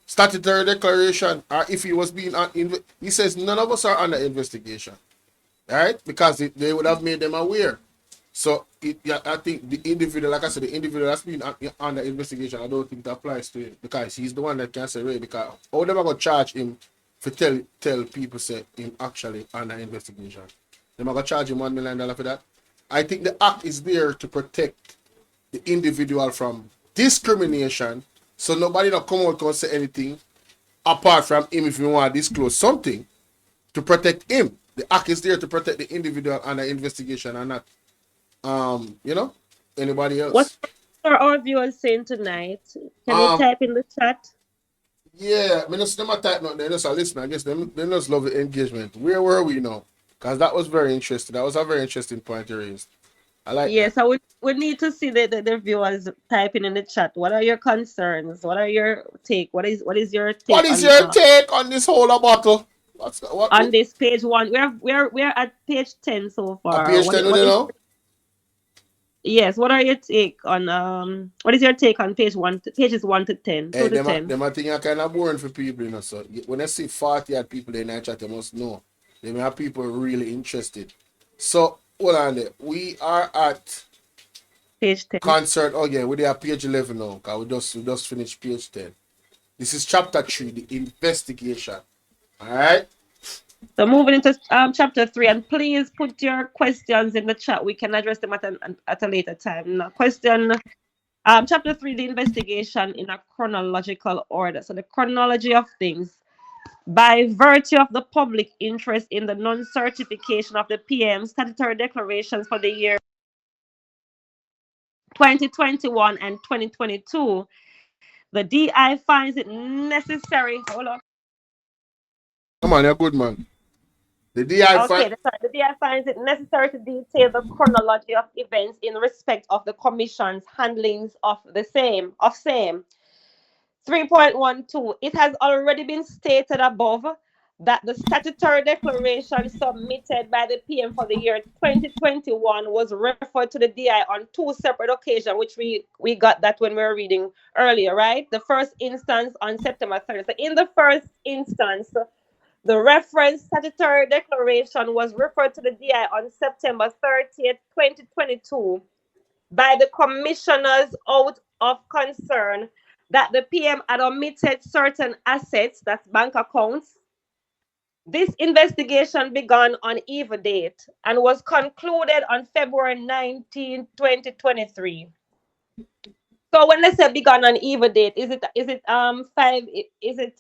statutory declaration, or if he was being he says none of us are under investigation, right? Because they would have made them aware. So I think the individual, like I said, the individual that's been under investigation, I don't think that applies to him because he's the one that can say, right? Because how they gonna charge him for tell people say him actually under investigation? They're gonna charge him $1 million for that. I think the act is there to protect the individual from discrimination, so nobody not come out and say anything apart from him if you want to disclose something to protect him. The act is there to protect the individual under investigation and not anybody What else. are our viewers saying tonight? Can you Um, type in the chat? yeah, I mean, just them type not there, just a listener. I guess they just love the engagement. Where were we now? Because that was very interesting. That was a very interesting point you raised. I like Yes, that. so we need to see the viewers typing in the chat. What are your concerns? What are your take? What is your What take is your take on this whole bottle? What on this page one? We're at page 10 so a far. page 10 with you know? Yes, what are your take on what is your take on pages 1 to 10, 2 Hey, to them, 10? them I think are kind of boring for people, you know. So when I see 40 odd people in that chat, you must know. They may have people really interested. So, hold on there. We are at Page 10. concert. Oh, yeah, we're at page 11 now. Because we just finished page 10. This is chapter 3, the investigation. All right? So moving into chapter 3, and please put your questions in the chat. We can address them at a later time. Now, question chapter 3, the investigation in a chronological order. So the chronology of things. By virtue of the public interest in the non-certification of the PM statutory declarations for the year 2021 and 2022, the DI finds it necessary. Hold on. Come on, you're good, man. The DI Okay, fight. the DI finds it necessary to detail the chronology of events in respect of the Commission's handlings of the same. 3.12. It has already been stated above that the statutory declaration submitted by the PM for the year 2021 was referred to the DI on two separate occasions, which we got that when we were reading earlier, right? The first instance on September 3rd. So in the first instance, the reference statutory declaration was referred to the DI on September 30th, 2022 by the commissioners out of concern that the PM had omitted certain assets, that's bank accounts. This investigation began on eve date and was concluded on February 19, 2023. So when they say began on eve date, is it five? Is it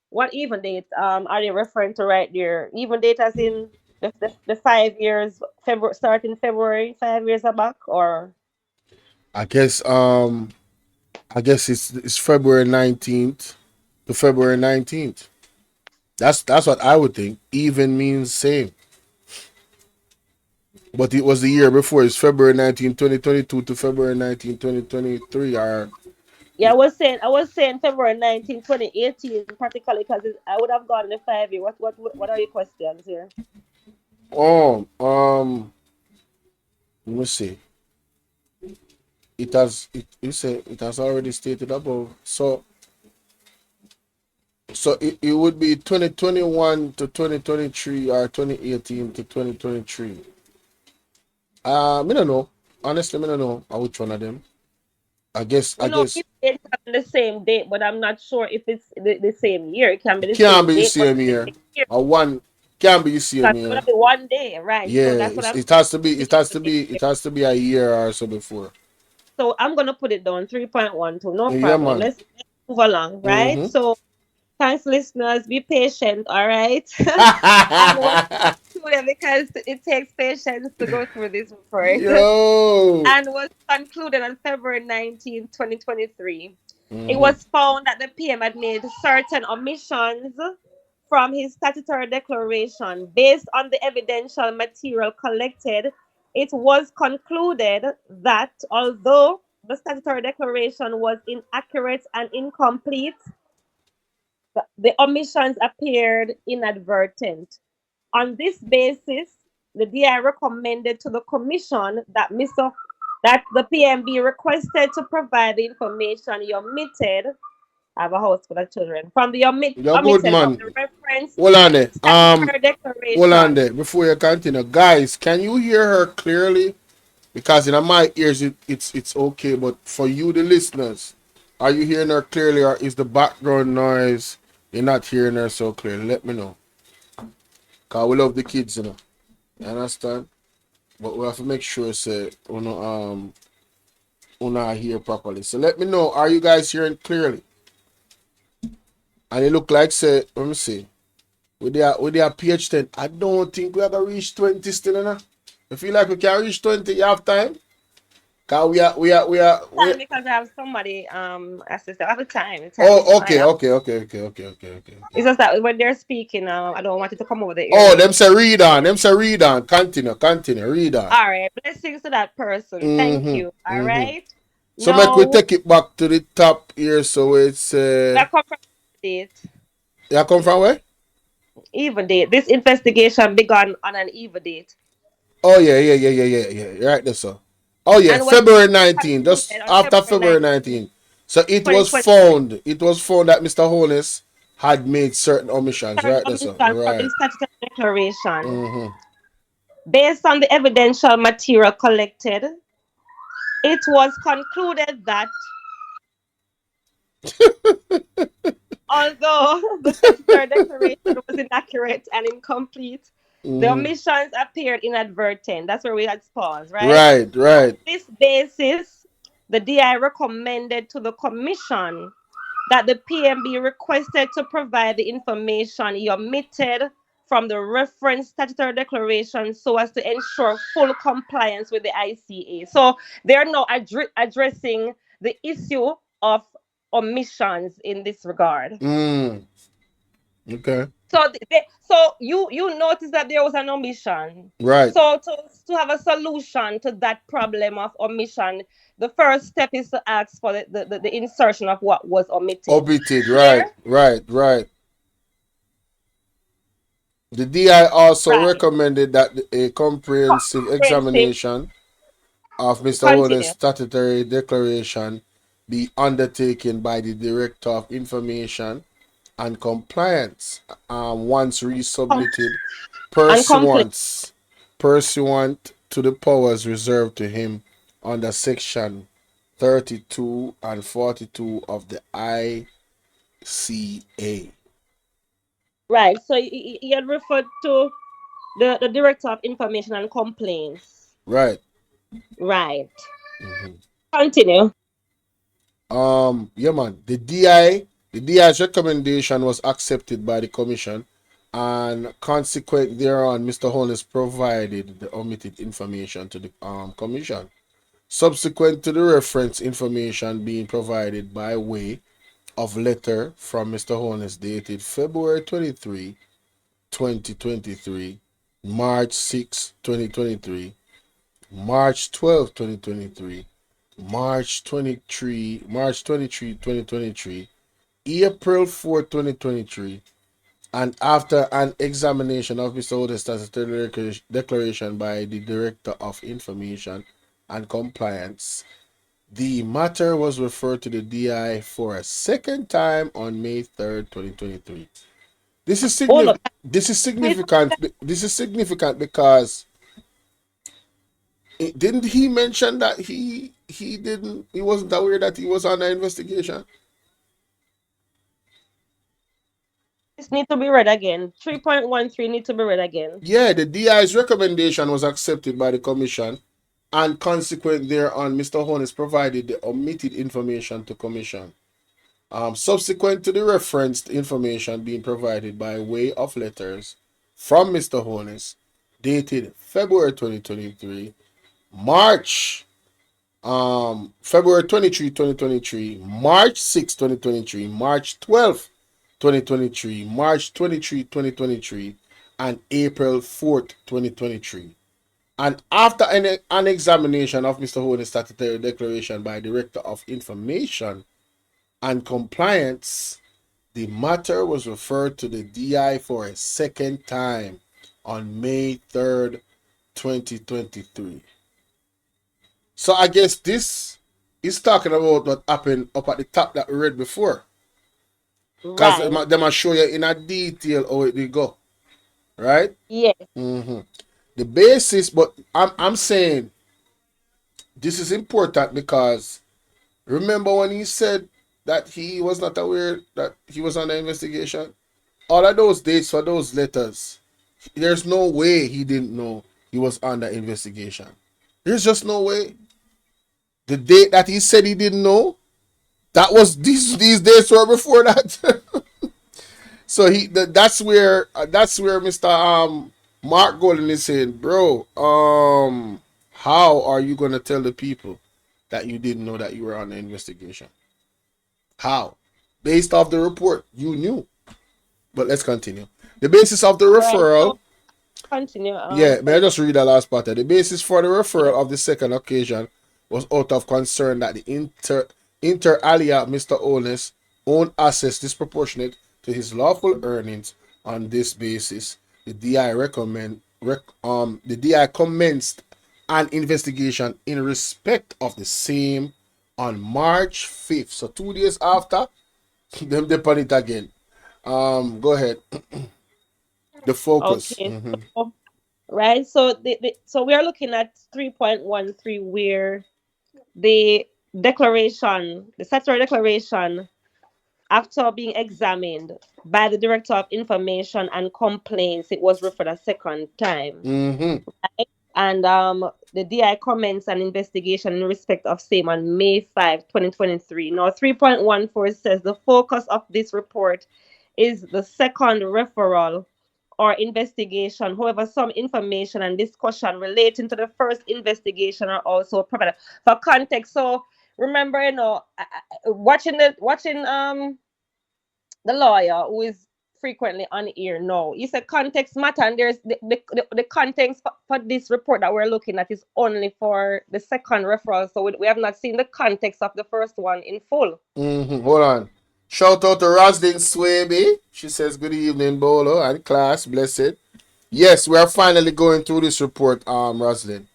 what even date are they referring to right there? Even date as in the 5 years, February, starting February, 5 years back, or I guess it's February 19th to February 19th. That's what I would think. Even means same. But it was the year before. It's February 19, 2022 to February 19, 2023. Or yeah, I was saying February 19, 2018, practically, because I would have gone the 5 year. What are your questions here? oh, let me see. It has already stated above. So it would be 2021 to 2023 or 2018 to 2023. I don't know. Honestly, I don't know which one of them. I guess We I know guess it's on the same date, but I'm not sure if it's the same year. It can be it the can't same be the date, but same not the year. same year. Or one can't be the same Because it's gonna year. be one day, right? So Yeah, that's what I'm it has to be. saying. It has to be. It has to be a year or so before. So I'm gonna put it down 3.12. No Yeah, problem. man. Let's move along, right? Mm-hmm. So thanks, listeners. Be patient, all right? And what's included, because it takes patience to go through this report. Yo. And was concluded on February 19, 2023. It Mm-hmm. was found that the PM had made certain omissions from his statutory declaration. Based on the evidential material collected, it was concluded that although the statutory declaration was inaccurate and incomplete, the omissions appeared inadvertent. On this basis, the DI recommended to the Commission that that the PMB requested to provide the information he omitted. I have a house full of children. From the You're good, omitted from man. the reference Hold on there. statutory Hold on declaration. there. Before you continue, guys, can you hear her clearly? Because in my ears, it's okay, but for you, the listeners, are you hearing her clearly, or is the background noise you're not hearing her so clearly? Let me know. Cause we love the kids, you know. You understand? But we have to make sure say una hear properly. So let me know. Are you guys hearing clearly? And it look like say, let me see. With their PH10, I don't think we are gonna reach 20 still, enough. I feel like we can reach 20. You have time? Cause we. Because I have somebody assistant. I have a time. The time is Oh, fine. okay. It's just that when they're speaking, I don't want it to come over the Oh, them airwaves. say read on. Them say read on. Continue. Read on. All right. Blessings to that person. Thank you. All right. So make we Now, take it back to the top here. So it's that come from date. you come from where? Even date. This investigation began on an even date. Oh yeah. Right there, so. Oh yeah, And was February 19, just concluded on after February February 19, 19. So it was 2023. found. It was found that Mr. Holness had made certain omissions. Certain Right there, omission so. from Right. the statutory declaration. Based on the evidential material collected, it was concluded that although the statutory declaration was inaccurate and incomplete, the omissions appeared inadvertent. That's where we had paused, right? Right. On this basis, the DI recommended to the Commission that the PMB requested to provide the information he omitted from the reference statutory declaration so as to ensure full compliance with the ICA. So they're now addressing the issue of omissions in this regard. Okay. So so you notice that there was an omission. Right. So to have a solution to that problem of omission, the first step is to ask for the insertion of what was omitted. Omitted. Here, Right. The DI also right. recommended that a comprehensive Comprehensive. examination of Mr. Holness' Continue. statutory declaration be undertaken by the Director of Information and Compliance once Com- resubmitted and complete. pursuant to the powers reserved to him under Section 32 and 42 of the ICA. Right. So he had referred to the Director of Information and Complaints. Right. Right. Continue. Yeah, man. The DI's recommendation was accepted by the commission, and consequent thereon, Mr. Holness provided the omitted information to the commission. Subsequent to the reference information being provided by way of letter from Mr. Holness dated February 23, 2023, March 6, 2023, March 12, 2023, March 23, 2023, April 4, 2023, and after an examination of Mr. Holness' statutory declaration by the Director of Information and Compliance, the matter was referred to the DI for a second time on May 3rd, 2023. This is Hold significant. up. This is significant. This is significant because didn't he mention that he wasn't aware that he was under investigation? This need to be read again. 3.13 need to be read again. Yeah, the DI's recommendation was accepted by the commission, and consequent thereon, Mr. Holness provided the omitted information to commission. Subsequent to the referenced information being provided by way of letters from Mr. Holness, dated February 2023, March February 23, 2023, March 6, 2023, March 12, 2023, March 23, 2023, and April 4th, 2023. And after an examination of Mr. Holness' statutory declaration by Director of Information and Compliance, the matter was referred to the DI for a second time on May 3rd, 2023. So I guess this is talking about what happened up at the top that we read before. Because Right. they might show you in a detail how it will go. Right? Yes. The basis, but I'm saying this is important because remember when he said that he was not aware that he was under investigation? All of those dates for those letters, there's no way he didn't know he was under investigation. There's just no way. The date that he said he didn't know, that was these dates were before that. So that's where Mr. Mark Golden is saying, bro, how are you gonna tell the people that you didn't know that you were on the investigation? How? Based off the report, you knew. But let's continue. The basis of the Right. referral. So continue. Yeah, may I just read the last part? The basis for the Yeah. referral of the second occasion was out of concern that the inter alia Mr. Holness owned assets disproportionate to his lawful earnings. On this basis, the DI commenced an investigation in respect of the same on March 5th. So 2 days after, them depon it again. Go ahead. The focus. Okay. So, right. So so we are looking at 3.13 where the declaration, the statutory declaration, after being examined by the Director of Information and Complaints, it was referred a second time. And the DI commenced an investigation in respect of same on May 5, 2023. Now, 3.14 says the focus of this report is the second referral or investigation. However, some information and discussion relating to the first investigation are also provided for context. So remember, watching the lawyer who is frequently on here now. You said context matter, and there's the context for this report that we're looking at is only for the second referral. So we have not seen the context of the first one in full. Hold on. Shout out to Roslyn Swaby. She says, good evening, Bolo and class. Blessed. Yes, we are finally going through this report, Roslyn,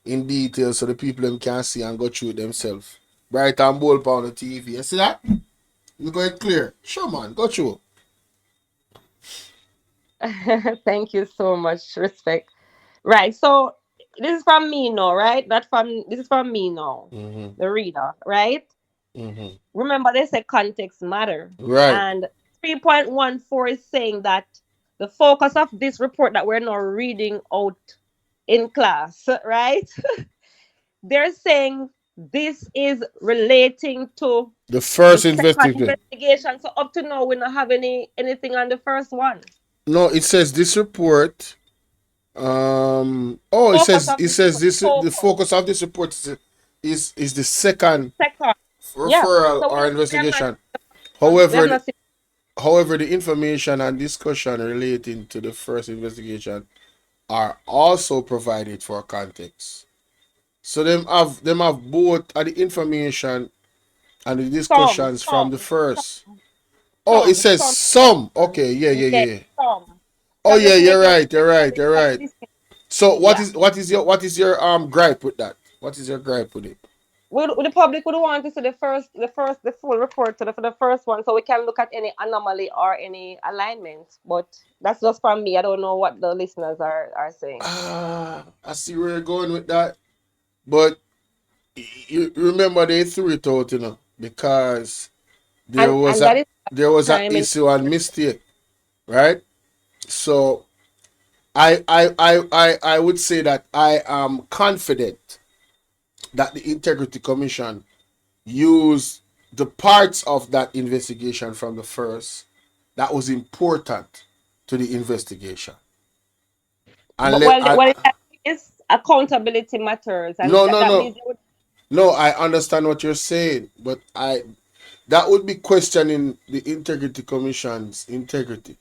in detail so the people can see and go through it themselves. Bright and bold on the TV. You see that? You go it clear. Sure, man. Go through. Thank you so much. Respect. Right. So this is from me now, right? This is from me now, the reader, right? Remember, they say context matter. Right. And 3.14 is saying that the focus of this report that we're now reading out in class, right? They're saying this is relating to the first second investigation. So up to now, we don't have anything on the first one. No, it says this report. It says the focus of this report is the second referral or investigation. However, the information and discussion relating to the first investigation are also provided for context. So them have both the information and the discussions from the first. It says some. Okay, yeah. Oh yeah, you're right. So what is your gripe with that? What is your gripe with it? The public would want to see the full report for the first one, so we can look at any anomaly or any alignment. But that's just from me. I don't know what the listeners are saying. I see where you're going with that, but you remember they threw it out, because there was an issue and mistake, right? So I would say that I am confident that the Integrity Commission used the parts of that investigation from the first that was important to the investigation. It's accountability matters. And no, I understand what you're saying, but that would be questioning the Integrity Commission's integrity,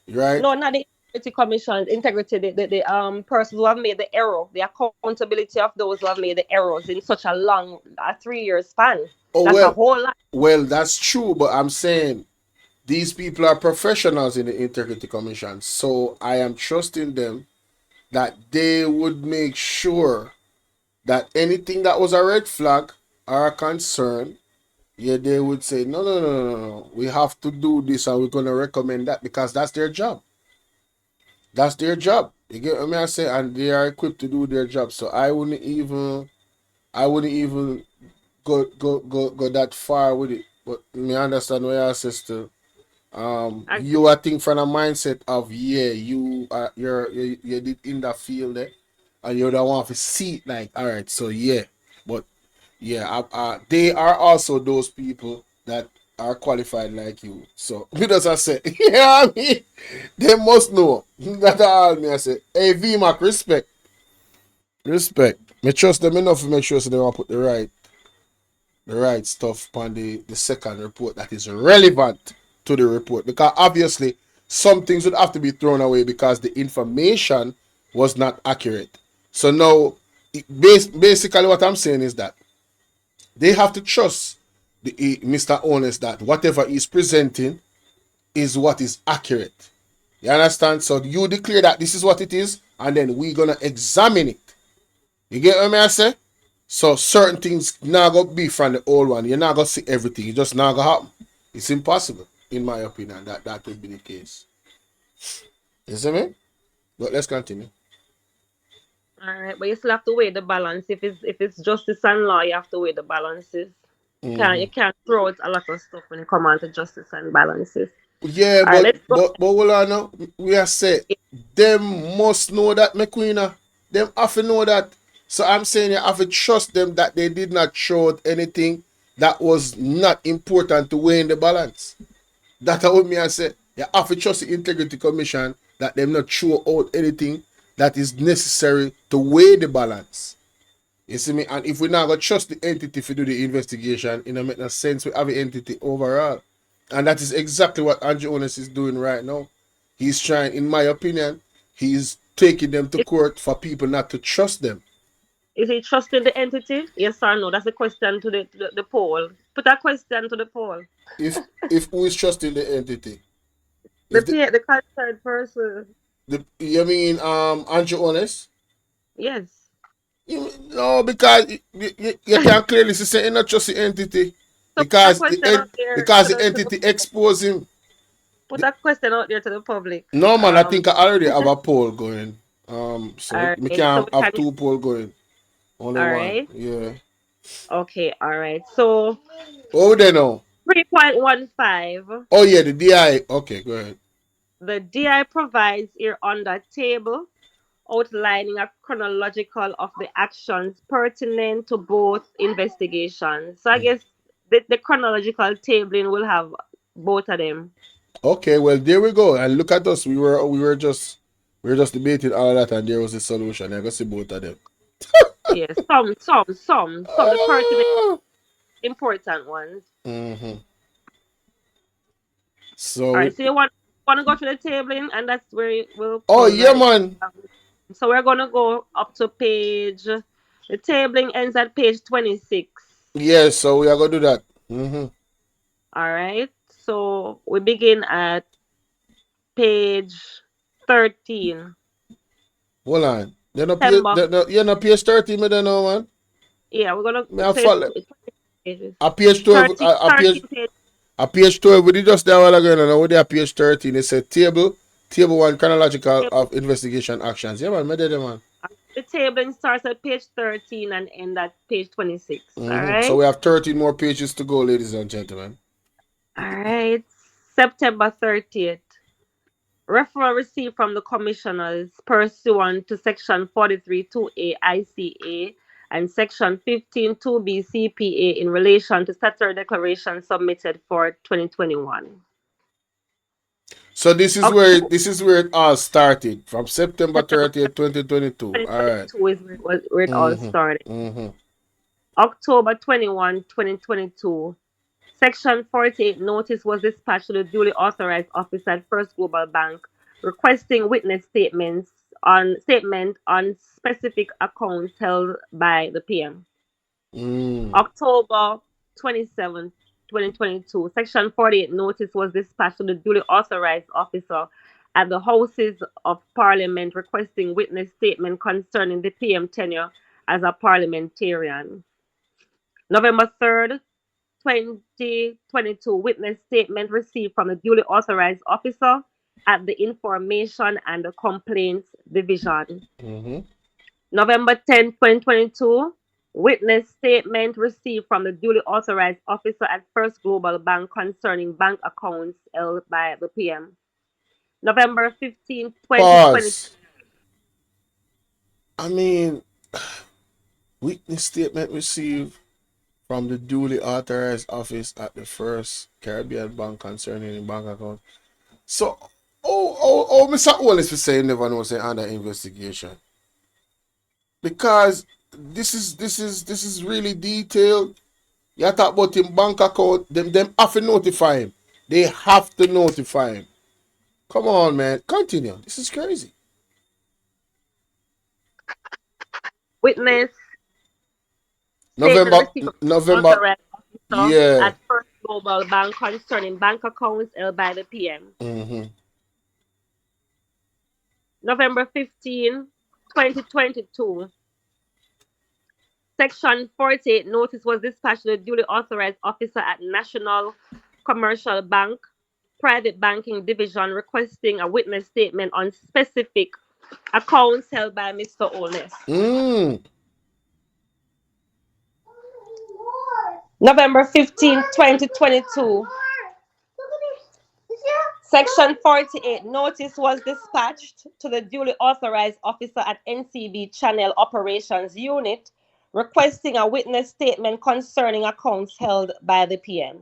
right? No, not the Integrity Commission's integrity. The persons who have made the error, the accountability of those who have made the errors in such a long 3-year span. That's a whole lot. Well, that's true, but I'm saying these people are professionals in the Integrity Commission, so I am trusting them that they would make sure that anything that was a red flag or a concern, they would say, no, we have to do this and we're going to recommend that, because that's their job. That's their job. You get what I say? And they are equipped to do their job. So I wouldn't even go that far with it. But me understand what you say still. You are think from a mindset of you did in that field there, and you don't want to see it like, all right, so but they are also those people that are qualified like you. So me does I say, you know what I mean? They must know. That's all me I say. Hey VMAC, respect. Me trust them enough to make sure so they want to put the right the right stuff on the second report that is relevant to the report. Because obviously some things would have to be thrown away because the information was not accurate. So now, basically what I'm saying is that they have to trust Mr. Holness that whatever he's presenting is what is accurate. You understand? So you declare that this is what it is, and then we're gonna examine it. You get what I say? So certain things now gonna be from the old one. You're not gonna see everything. It just not gonna happen. It's impossible, in my opinion, that would be the case. You see me? But let's continue. All right, but you still have to weigh the balance. If it's justice and law, you have to weigh the balances. You can't throw out a lot of stuff when you come on to justice and balances. Yeah, All right, let's go. but hold on now. We are said them must know that, McQueen. Them have to know that. So I'm saying you have to trust them that they did not show out anything that was not important to weigh in the balance. That's what me I say. You have to trust the Integrity Commission that them not show out anything that is necessary to weigh the balance. You see me? And if we now go trust the entity to do the investigation, it don't make no sense we have an entity overall. And that is exactly what Andrew Holness is doing right now. He's trying, in my opinion, he's taking them to court for people not to trust them. Is he trusting the entity? Yes or no? That's a question to the poll. Put a question to the poll. If who is trusting the entity? The If the, the concerned person. you mean Andrew Holness? Yes. No, because you can clearly see you're not trust the entity So put a because question out there the entity exposed him. put a question out there to the public. No man, I think I already have a poll going. So All we right. So can't we have can. two poll going. Only All one. right. Yeah. Okay. All right. So Oh, they know. 3.15. Oh yeah, the DI. Okay, go ahead. The DI provides here on the table outlining a chronological of the actions pertinent to both investigations. So I guess the chronological tabling will have both of them. Okay, well there we go. And look at us. We were just debating all that, and there was a solution. I got see both of them. Yes, some the pertinent Ah. important ones. Mm-hmm. All So right, so you want to go to the tabling, and that's where we'll oh close yeah, right. man. So we're gonna go up to page. The tabling ends at page 26. Yeah, so we are gonna do that. Mm-hmm. All right. So we begin at page 13. Hold on. September. You're not page 30, me don't know, man. Yeah, we're gonna Me I say it's follow. 20 pages. A page 12, 13, 13 pages. a page 12, we did just that while ago, and with the page 13, it said table 1 chronological of investigation actions. Yeah, man, me did it, man. The tabling starts at page 13 and end at page 26. All Mm-hmm. So right. we have 13 more pages to go, ladies and gentlemen. All right. September 30th. Referral received from the commissioners pursuant to section 43(2)(a) ICA and section 15(2)(b) CPA in relation to statutory declaration submitted for 2021. So this is where it all started from September September 30th, 2022. All right. 2022 is where it all Mm-hmm. started. Mm-hmm. October 21, 2022. Section 48 notice was dispatched to the duly authorized officer at First Global Bank requesting witness statement on specific accounts held by the PM. October 27, 2022. Section 48 notice was dispatched to the duly authorized officer at the Houses of Parliament requesting witness statement concerning the PM tenure as a parliamentarian. November 3rd, 2022, witness statement received from the duly authorized officer at the Information and the Complaints Division. Mm-hmm. November 10, 2022, witness statement received from the duly authorized officer at First Global Bank concerning bank accounts held by the PM. November 15, 2022. Pause. I mean, witness statement received from the duly authorized office at the First Caribbean Bank concerning the bank account. So, Mr. Holness was saying never know say under investigation because this is really detailed. You talk about him bank account, them have to notify him. They have to notify him. Come on, man. Continue. This is crazy. Witness statement November, received from November, authorized officer yeah. at First Global Bank concerning bank accounts held by the PM. Mm-hmm. November 15, 2022. Section 48 notice was dispatched to the duly authorized officer at National Commercial Bank, Private Banking Division, requesting a witness statement on specific accounts held by Mr. Holness. November 15, 2022. Section 48 notice was dispatched to the duly authorized officer at NCB Channel Operations Unit requesting a witness statement concerning accounts held by the PM.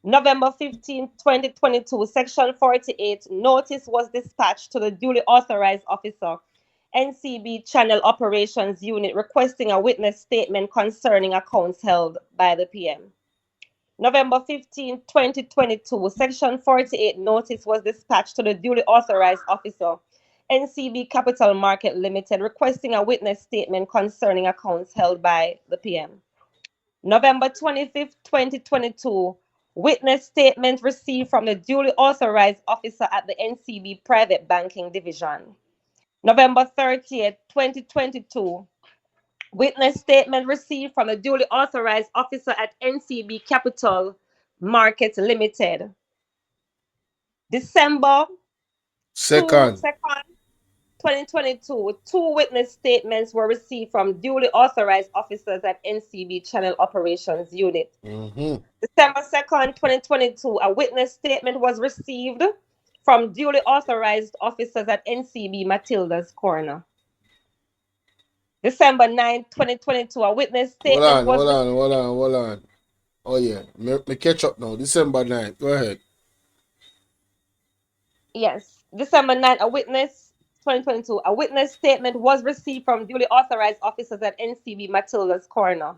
November 15, 2022, Section 48 notice was dispatched to the duly authorized officer NCB Channel Operations Unit requesting a witness statement concerning accounts held by the PM. November 15, 2022, Section 48 notice was dispatched to the duly authorized officer, NCB Capital Market Limited, requesting a witness statement concerning accounts held by the PM. November 25th, 2022, witness statement received from the duly authorized officer at the NCB Private Banking Division. November 30th, 2022, witness statement received from the duly authorized officer at NCB Capital Markets Limited. December 2nd, 2022, two witness statements were received from duly authorized officers at NCB Channel Operations Unit. December 2nd, 2022, a witness statement was received from duly authorized officers at NCB Matilda's Corner. December 9th, 2022, a witness statement Hold on. Oh, yeah. Me catch up now. December 9th. Go ahead. Yes. December 9th, 2022, a witness statement was received from duly authorized officers at NCB Matilda's Corner.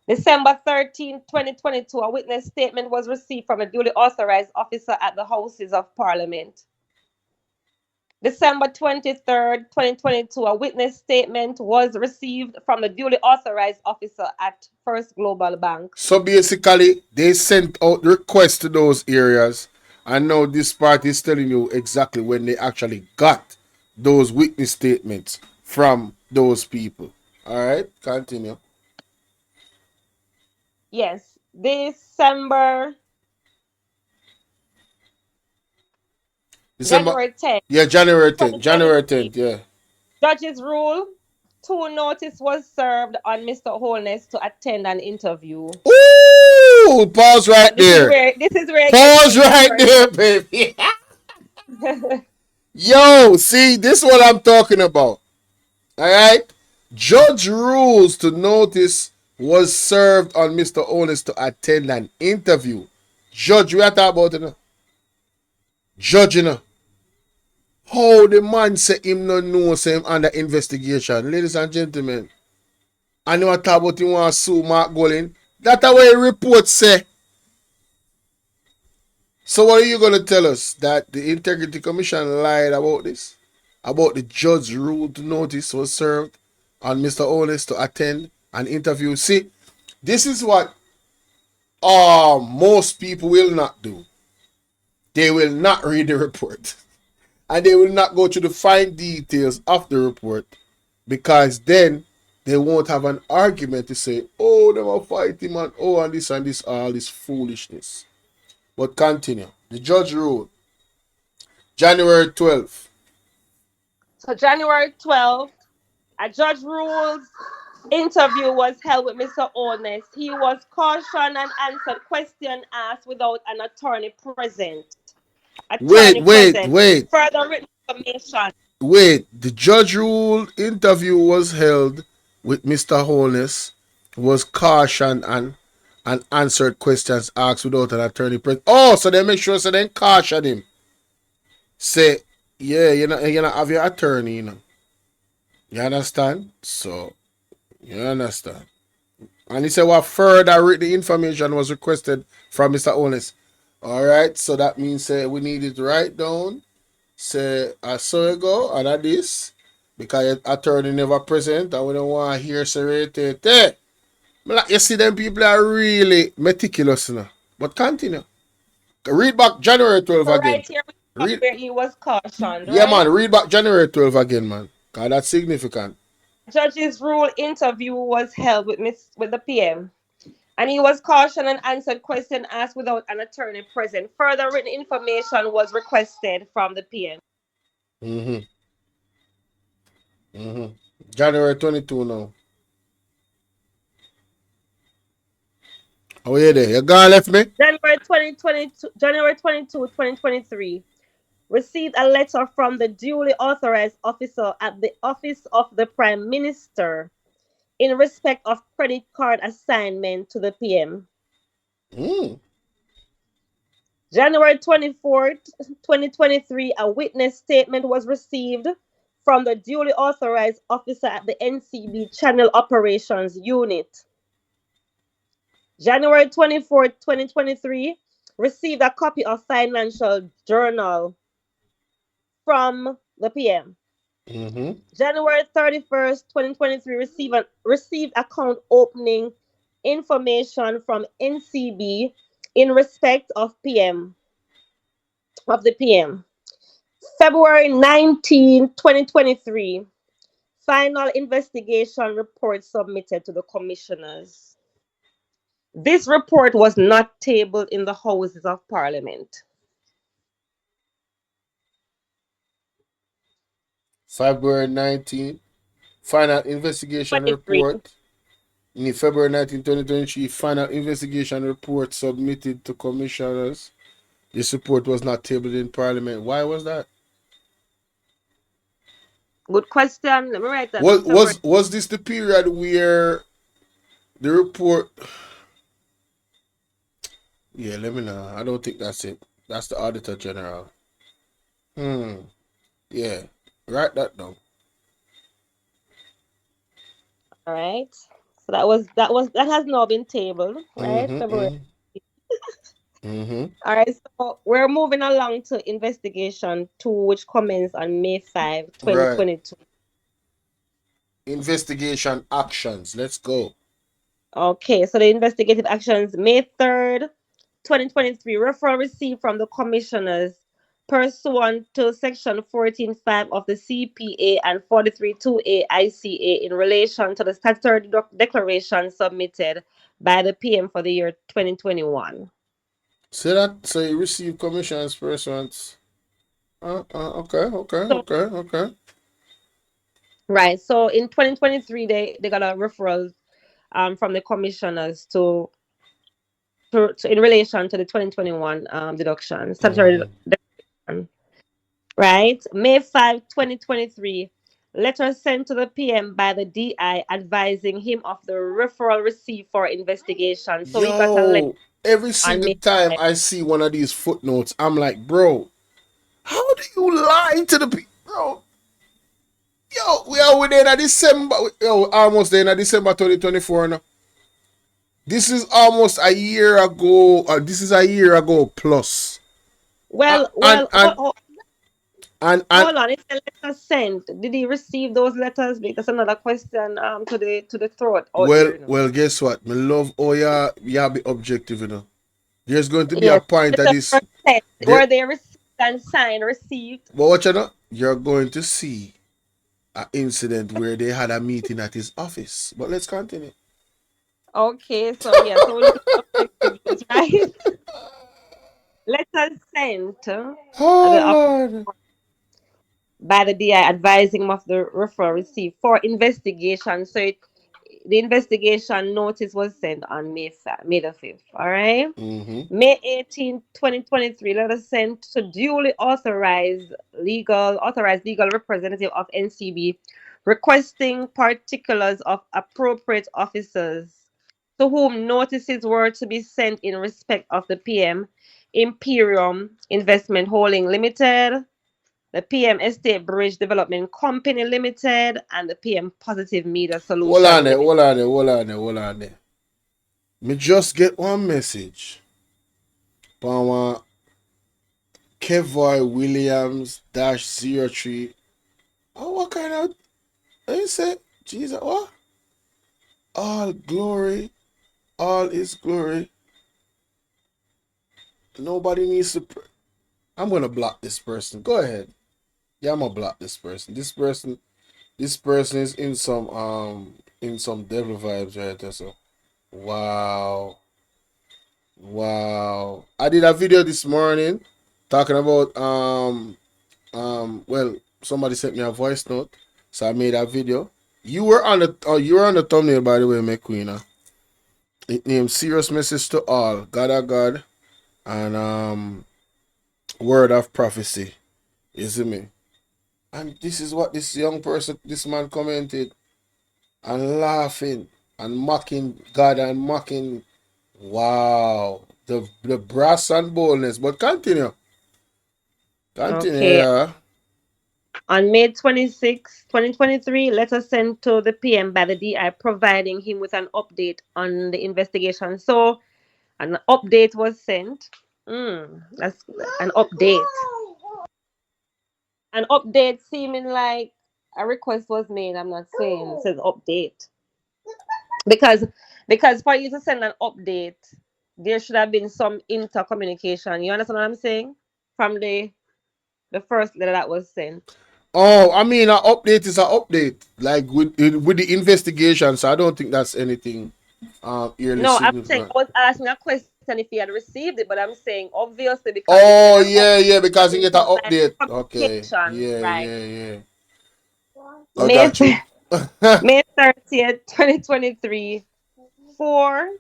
December 13th, 2022, a witness statement was received from a duly authorized officer at the Houses of Parliament. December 23rd, 2022, a witness statement was received from a duly authorized officer at First Global Bank. So basically, they sent out requests to those areas, and now this part is telling you exactly when they actually got those witness statements from those people. All right, continue. Yes, January 10th. Yeah, January 10th, yeah. Judge's rule, 2 notice was served on Mr. Holness to attend an interview. Ooh, pause right there. This is where Pause right there, baby. Yo, see, this is what I'm talking about. All right? Judge rules to notice was served on Mr. Holness to attend an interview. Judge, we are talking about it. Judge, you know. How the man say him no know say him under investigation. Ladies and gentlemen. And you want to talk about him want to sue Mark Golin. That's the way report say. So what are you going to tell us? That the Integrity Commission lied about this? About the judge ruled notice was served on Mr. Holness to attend an interview. See, this is what most people will not do. They will not read the report. And they will not go to the fine details of the report. Because then they won't have an argument to say, oh, they were fighting, man. Oh, and this, all this foolishness. But continue. The judge ruled January 12th. So January 12th, a judge ruled interview was held with Mr. Holness. He was cautioned and answered questions asked without an attorney present. Wait. Further written information. Wait, the judge ruled interview was held with Mr. Holness, was cautioned and answered questions asked without an attorney present. Oh, so they make sure so then caution him. Say, yeah, you know, have your attorney, you know. You understand? So, you understand. And he said what further written information was requested from Mr. Holness. All right, so that means we need it right down. Say I saw you go and at this because attorney never present and we don't want to hear serrated. Like, you see them people are really meticulous now. But continue. Read back January 12 So again. right here, Read, where he was cautioned, yeah, right? man. Read back January 12 again, man. Cause that's significant. Judge's rule interview was held with the PM, and he was cautioned and answered questions asked without an attorney present. Further written information was requested from the PM. January 22 now. Oh yeah, there. You gone left me. January 22, 2023. Received a letter from the duly authorized officer at the Office of the Prime Minister in respect of credit card assignment to the PM. January 24th, 2023, a witness statement was received from the duly authorized officer at the NCB Channel Operations Unit. January 24th, 2023, received a copy of financial journal from the PM. January 31st, 2023, received account opening information from NCB in respect of the PM. February 19, 2023, final investigation report submitted to the commissioners. This report was not tabled in the Houses of Parliament. February 19, final investigation 23. report. In February 19, 2023, final investigation report submitted to commissioners. This report was not tabled in Parliament. Why was that? Good question. Let me write that. Was this the period where the report? Yeah, let me know. I don't think that's it. That's the Auditor General. Yeah, write that down. All right. So that has now been tabled, right? February. All right. So we're moving along to investigation 2, which commenced on May 5, 2022. Right. Investigation actions. Let's go. Okay. So the investigative actions, May 3rd, 2023, referral received from the commissioners pursuant to section 14.5 of the CPA and 43.2A ICA in relation to the statutory declaration submitted by the PM for the year 2021. So you received commissions pursuant. Okay. Right. So in 2023, they got a referral from the commissioners to in relation to the 2021 deduction, statutory deduction. Right. May 5, 2023, letter sent to the PM by the DI advising him of the referral received for investigation. So he got a letter every on single May time 5. I see one of these footnotes, I'm like, bro, how do you lie to the people, bro? Yo, we are within a December. Yo, almost there in December 2024 now. This is almost a year ago. This is a year ago plus. Well, And hold on. It's a letter sent. Did he receive those letters? Because another question to the throat out there. well, guess what? Me love you be objective, you know. There's going to be a Yes. point of Letters this. were sent. Were they received and signed? Received. But watch out, you're going to see an incident where they had a meeting at his office. But let's continue. Okay, so yeah, so we look at objectiveness, right? Letters sent Oh, by the DI advising him of the referral received for investigation. So the investigation notice was sent on May the 5th. All right. May 18, 2023, letter sent to duly authorized legal representative of NCB requesting particulars of appropriate officers to whom notices were to be sent in respect of the PM Imperium Investment Holding Limited, the PM Estate Bridge Development Company Limited, and the PM Positive Media Solution Limited. Hold on there. Me just get one message. Power Kevoy Williams -03. Oh, what kind of? They say, Jesus, what? All glory, all is glory. Nobody needs to. I'm gonna block this person. Go ahead. Yeah, I'm gonna block this person. This person is in some devil vibes right there. So, wow. Wow. I did a video this morning talking about well, somebody sent me a voice note, so I made a video. You were on the thumbnail, by the way, McQueen. It named Serious Message to All, God of God, and Word of Prophecy. You see me? And this is what this this man commented, and laughing and mocking God and mocking. Wow. The brass and boldness. But continue. Okay. Yeah. On May 26, 2023, letter sent to the PM by the DI providing him with an update on the investigation. So, an update was sent. That's an update. An update seeming like a request was made. I'm not saying it says update. Because for you to send an update, there should have been some intercommunication. You understand what I'm saying? From the first letter that was sent. Oh, I mean, an update is an update. Like with the investigation, so I don't think that's anything early No, I'm saying significant. I was asking a question if he had received it, but I'm saying obviously because it's been Oh an yeah, because you been get an some kind update. of Okay. communication, Yeah, right? yeah, yeah. I May got you. May 30th, 2023, four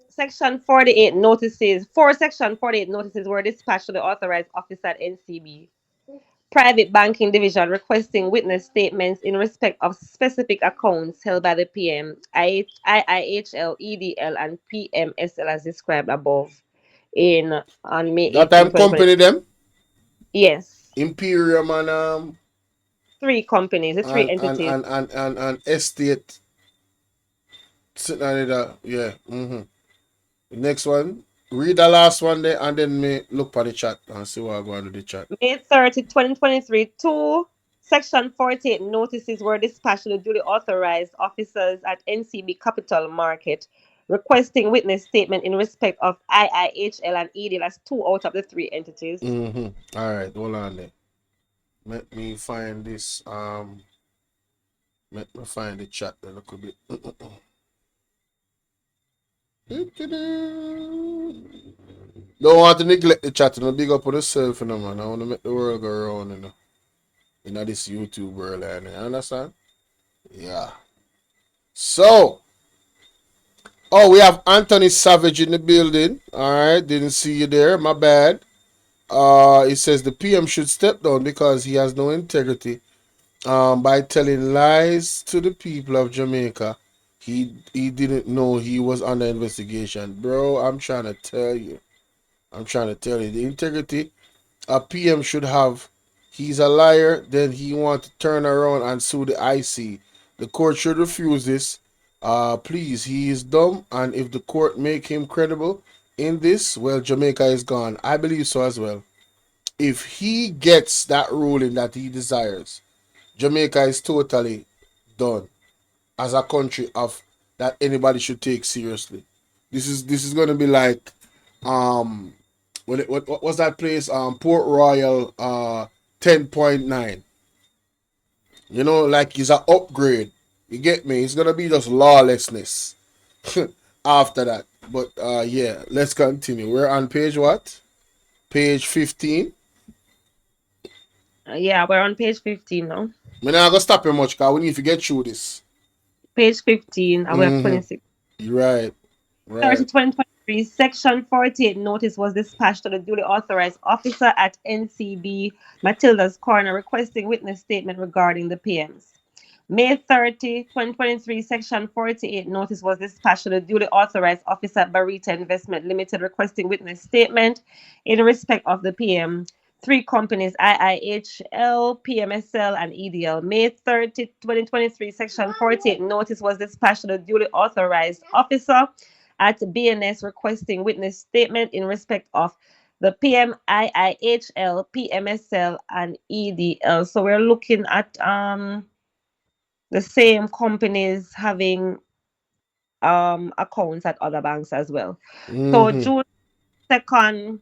Section 48 notices. Four Section 48 notices were dispatched to the authorized office at NCB Private Banking Division requesting witness statements in respect of specific accounts held by the PM, IIHL, EDL, and PMSL as described above on May That 18, time 2020. company them Yes, Imperium three companies, the three entities. and Estate sitting on it. Yeah. Next one. Read the last one there and then me look for the chat and see what I go on with the chat. May 30, 2023, two Section 48 notices were dispatched to the duly authorized officers at NCB Capital Market requesting witness statement in respect of IIHL and EDL as two out of the three entities. All right, hold on there. Let me find this. Let me find the chat a little bit. Don't want to neglect the chat. No big up on yourself, you know, man. I want to make the world go around, you know. You know this YouTube world, you understand? Yeah. So, we have Anthony Savage in the building. All right, didn't see you there. My bad. It says the PM should step down because he has no integrity. By telling lies to the people of Jamaica, he didn't know he was under investigation, bro. I'm trying to tell you. The integrity a PM should have. He's a liar. Then he want to turn around and sue the IC. The court should refuse this. Please, he is dumb, and if the court make him credible in this, well, Jamaica is gone. I believe so as well. If he gets that ruling that he desires, Jamaica is totally done as a country of that anybody should take seriously. This is gonna be like what was that place? Port Royal 10.9. You know, like it's an upgrade. You get me? It's gonna be just lawlessness after that. But yeah, let's continue. We're on page what? Page 15. Yeah, we're on page 15 now. We're not gonna stop you much because we need to get through this. Page 15, and we have 26. Right. 30, Right. 2023, Section 48 notice was dispatched to the duly authorized officer at NCB Matilda's Corner requesting witness statement regarding the PMs. May 30, 2023, Section 48 notice was dispatched to the duly authorized officer at Barita Investment Limited requesting witness statement in respect of the PM. Three companies, IIHL, PMSL, and EDL. May 30, 2023, Section 48 notice was dispatched to the duly authorized officer at BNS requesting witness statement in respect of the PMIIHL, PMSL, and EDL. So we're looking at the same companies having accounts at other banks as well. So June 2nd,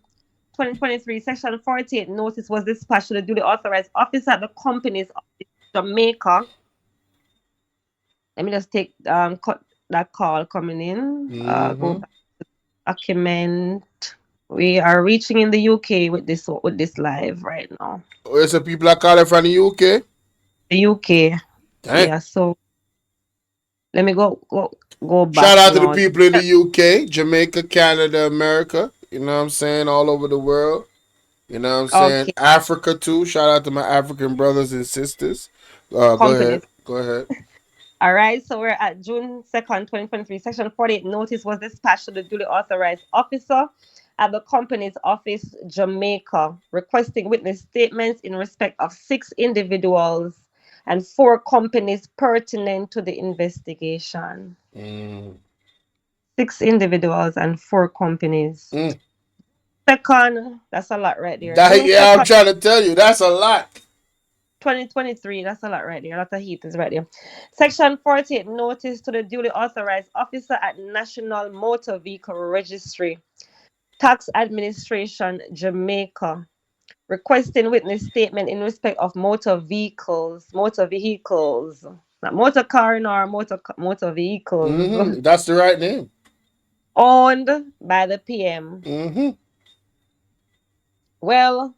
2023, Section 48 notice was dispatched to the duly authorized officer at the company's office, Jamaica. Let me just take that call coming in. Go back to document. We are reaching in the UK with this live right now. Where's the people that calling from the UK? The UK. Dang. Yeah, so let me go back Shout out to the now. people in the UK, Jamaica, Canada, America. You know what I'm saying? All over the world. You know what I'm saying? Okay, Africa too. Shout out to my African brothers and sisters. Go companies. ahead. Go ahead. All right, so we're at June 2nd, 2023. Section 48 notice was dispatched to the duly authorized officer at the company's office, Jamaica, requesting witness statements in respect of 6 individuals and 4 companies pertinent to the investigation. 6 individuals and 4 companies. Second, that's a lot right there. June Yeah, 2nd, I'm trying to tell you, that's a lot. 2023, that's a lot right there. A lot of heat is right there. Section 48 notice to the duly authorized officer at National Motor Vehicle Registry, Tax Administration, Jamaica, requesting witness statement in respect of motor vehicles, not motor car nor motor vehicles, That's the right name. owned by the PM. Well,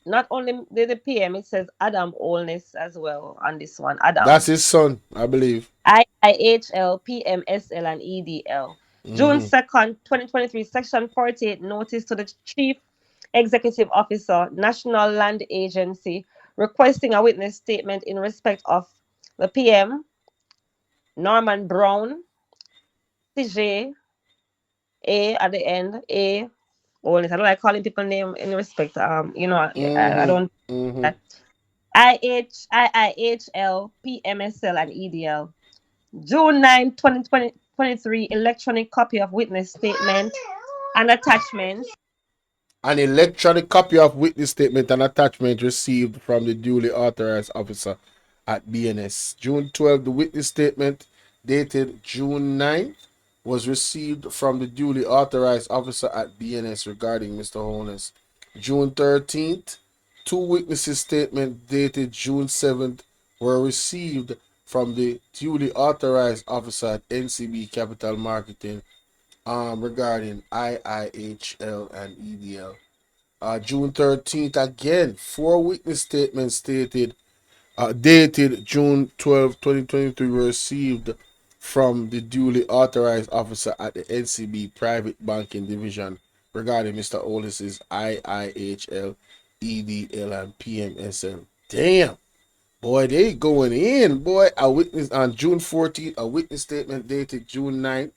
not only the PM, it says Adam Holness as well on this one. Adam. That's his son, I believe. IIHL, PMSL, and EDL. June 2nd, 2023, Section 48 notice to the Chief Executive Officer, National Land Agency, requesting a witness statement in respect of the PM, Norman Brown, CJ, A at the end, A. Holness. I don't like calling people name in respect. I don't. IIHL, PMSL, and EDL. June 9, 2023, electronic copy of witness statement and attachments. An electronic copy of witness statement and attachment received from the duly authorized officer at BNS. June 12, the witness statement dated June 9th was received from the duly authorized officer at BNS regarding Mr. Holness. June 13th, 2 witnesses statement dated June 7th were received from the duly authorized officer at NCB Capital Marketing regarding IIHL and EDL. June 13th, again, 4 witness statements dated June 12, 2023 were received from the duly authorized officer at the NCB Private Banking Division regarding Mr. Holness's IIHL, EDL, and PMSL. Damn. Boy, they going in, boy. A witness on June 14th, a witness statement dated June 9th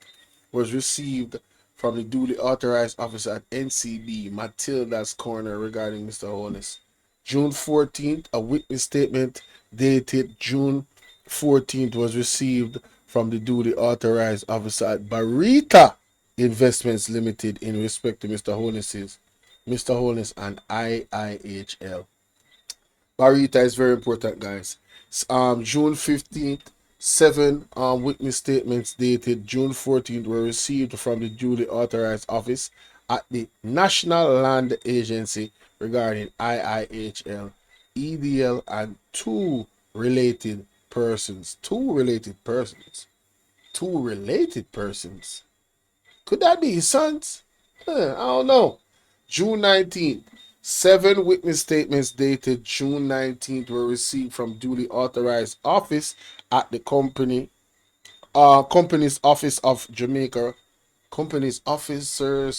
was received from the duly authorized officer at NCB Matilda's Corner regarding Mr. Holness. June 14th, a witness statement dated June 14th was received from the duly authorized officer at Barita Investments Limited in respect to Mr. Holness and IIHL. Barita is very important, guys. June 15th, 7 witness statements dated June 14th were received from the duly authorized office at the National Land Agency regarding IIHL, EDL, and 2 related persons. 2 related persons. 2 related persons. Could that be his sons? I don't know. June 19th. 7 witness statements dated June 19th were received from duly authorized office at the company's office of Jamaica. Company's officer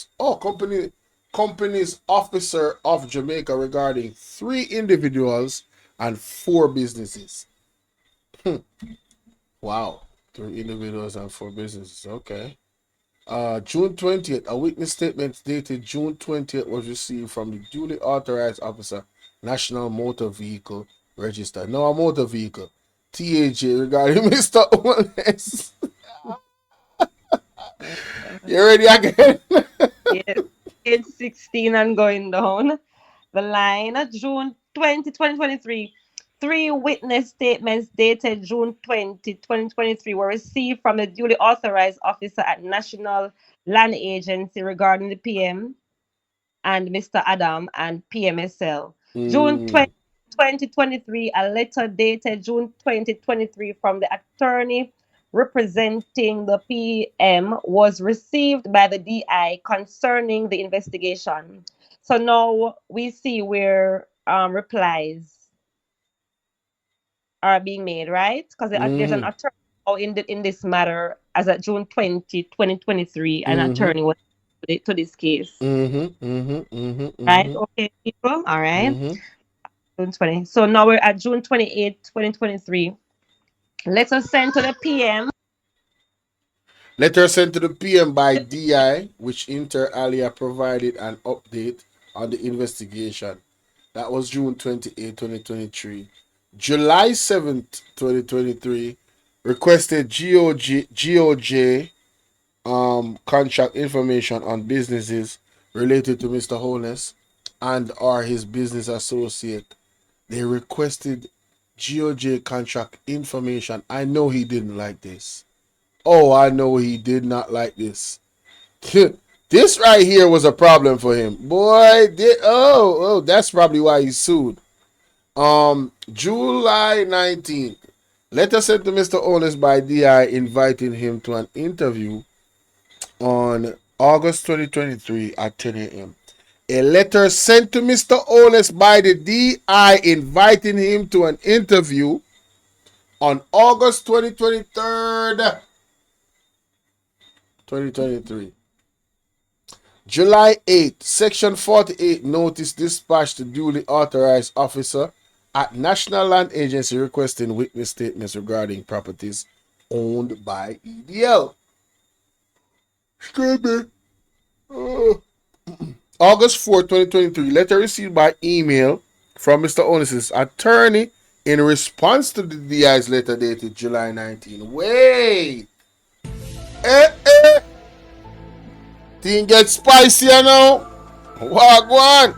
of Jamaica regarding 3 individuals and 4 businesses. Wow. 3 individuals and 4 businesses. Okay. June 20th, a witness statement dated June 20th was received from the duly authorized officer, National Motor Vehicle Register. No, a motor vehicle. TAJ regarding Mr. Holness. You ready again? Yes, age 16 and going down the line. June 20, 2023. Three witness statements dated June 20, 2023 were received from the duly authorized officer at National Land Agency regarding the PM and Mr. Adam and PMSL. June 20, 2023, a letter dated June 2023 from the attorney representing the PM was received by the DI concerning the investigation. So now we see where replies are being made, right? Because there's an attorney in this matter as at June 20, 2023, an attorney was to this case. Right? Okay, people. All right. June 20. So now we're at June 28, 2023. Letter sent to the PM. Letter sent to the PM by DI, which inter alia provided an update on the investigation. That was June 28, 2023. July 7th, 2023, requested GOJ contract information on businesses related to Mr. Holness and or his business associate. They requested GOJ contract information. I know he didn't like this. Oh, I know he did not like this. This right here was a problem for him. Boy, that's probably why he sued. July 19th. Letter sent to Mr. Holness by DI inviting him to an interview on August 2023 at 10 a.m. A letter sent to Mr. Holness by the DI inviting him to an interview on August 2023. 2023. July 8th, Section 48 notice dispatched to duly authorized officer at National Land Agency requesting witness statements regarding properties owned by EDL. August 4, 2023, letter received by email from Mr. Holness's attorney in response to the DI's letter dated July 19. Wait! Thing get spicier now. Wagwan.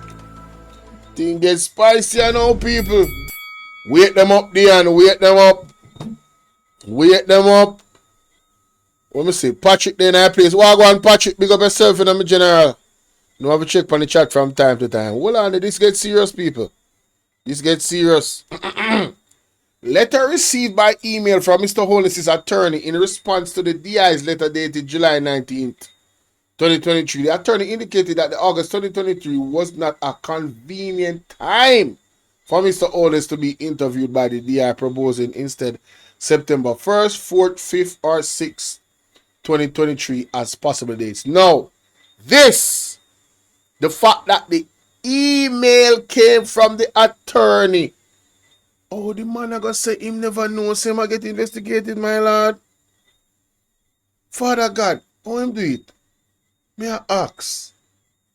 Thing get spicier now, people. Wait them up, Dion. Wait them up. Wait them up. Let me see. Patrick then I place. Wagwan, Patrick. Big up yourself in the general. No have a check on the chat from time to time. Hold on. This gets serious, people. This gets serious. Letter received by email from Mr. Holness's attorney in response to the DI's letter dated July 19th. 2023, the attorney indicated that the August 2023 was not a convenient time for Mr. Holness to be interviewed by the DI, proposing instead September 1st, 4th, 5th, or 6th, 2023 as possible dates. Now, the fact that the email came from the attorney. Oh, the man I gonna say him never knows him I get investigated, my lord. Father God, how him do it? May I ask?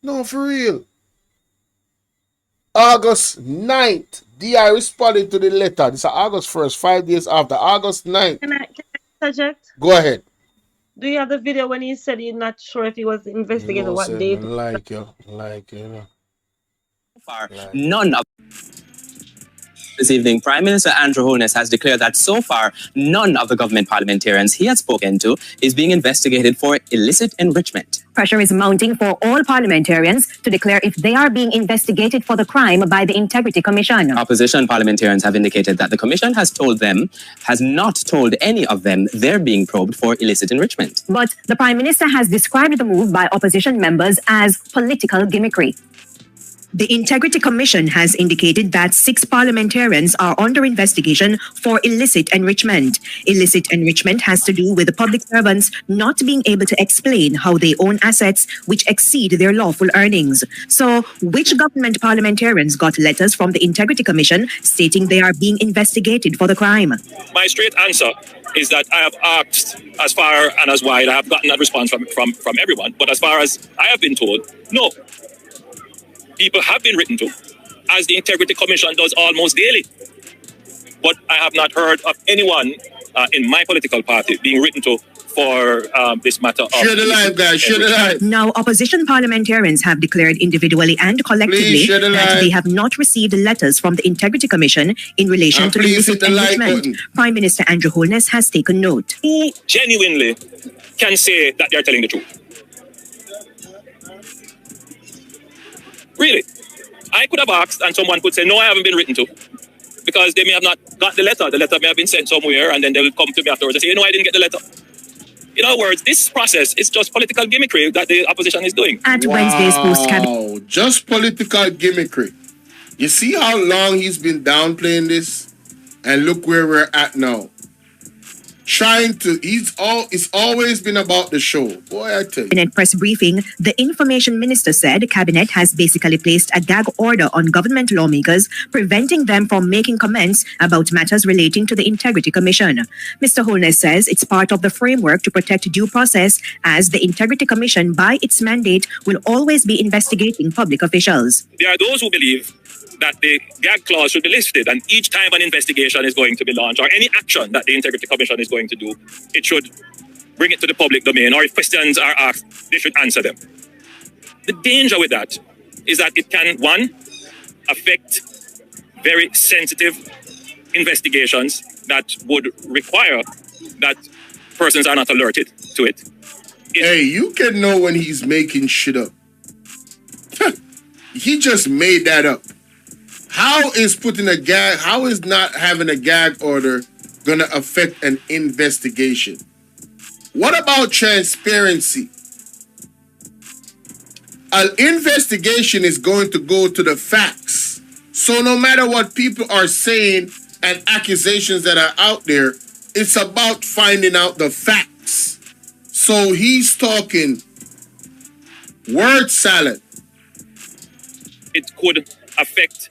No, for real. August 9th, DI responded to the letter. This is August 1st, 5 days after. August 9th. Can I interject? Go ahead. Do you have the video when he said he's not sure if he was investigating You know, what date? like you know. So far, none of this evening, Prime Minister Andrew Holness has declared that so far, none of the government parliamentarians he had spoken to is being investigated for illicit enrichment. Pressure is mounting for all parliamentarians to declare if they are being investigated for the crime by the Integrity Commission. Opposition parliamentarians have indicated that the Commission has not told any of them they're being probed for illicit enrichment. But the Prime Minister has described the move by opposition members as political gimmickry. The Integrity Commission has indicated that 6 parliamentarians are under investigation for illicit enrichment. Illicit enrichment has to do with the public servants not being able to explain how they own assets which exceed their lawful earnings. So, which government parliamentarians got letters from the Integrity Commission stating they are being investigated for the crime? My straight answer is that I have asked as far and as wide. I have gotten that response from everyone. But as far as I have been told, no. People have been written to, as the Integrity Commission does almost daily. But I have not heard of anyone in my political party being written to for this matter of... Share the live, guys. Share the live. Now, opposition parliamentarians have declared individually and collectively that they have not received letters from the Integrity Commission in relation to illicit enrichment. Prime Minister Andrew Holness has taken note. Who genuinely can say that they're telling the truth? Really? I could have asked and someone could say, no, I haven't been written to. Because they may have not got the letter. The letter may have been sent somewhere and then they will come to me afterwards and say, I didn't get the letter. In other words, this process is just political gimmickry that the opposition is doing. At Wednesday's post-cabinet. Just political gimmickry. You see how long he's been downplaying this? And look where we're at now. It's always been about the show. Boy, I tell you. In a press briefing, the information minister said cabinet has basically placed a gag order on government lawmakers, preventing them from making comments about matters relating to the Integrity Commission. Mr. Holness says it's part of the framework to protect due process, as the Integrity Commission, by its mandate, will always be investigating public officials. There are those who believe that the gag clause should be lifted, and each time an investigation is going to be launched or any action that the Integrity Commission is going to do, it should bring it to the public domain, or if questions are asked, they should answer them. The danger with that is that it can, one, affect very sensitive investigations that would require that persons are not alerted to it. Hey, you can know when he's making shit up. He just made that up. How is not having a gag order going to affect an investigation? What about transparency? An investigation is going to go to the facts. So no matter what people are saying and accusations that are out there, it's about finding out the facts. So he's talking word salad. It could affect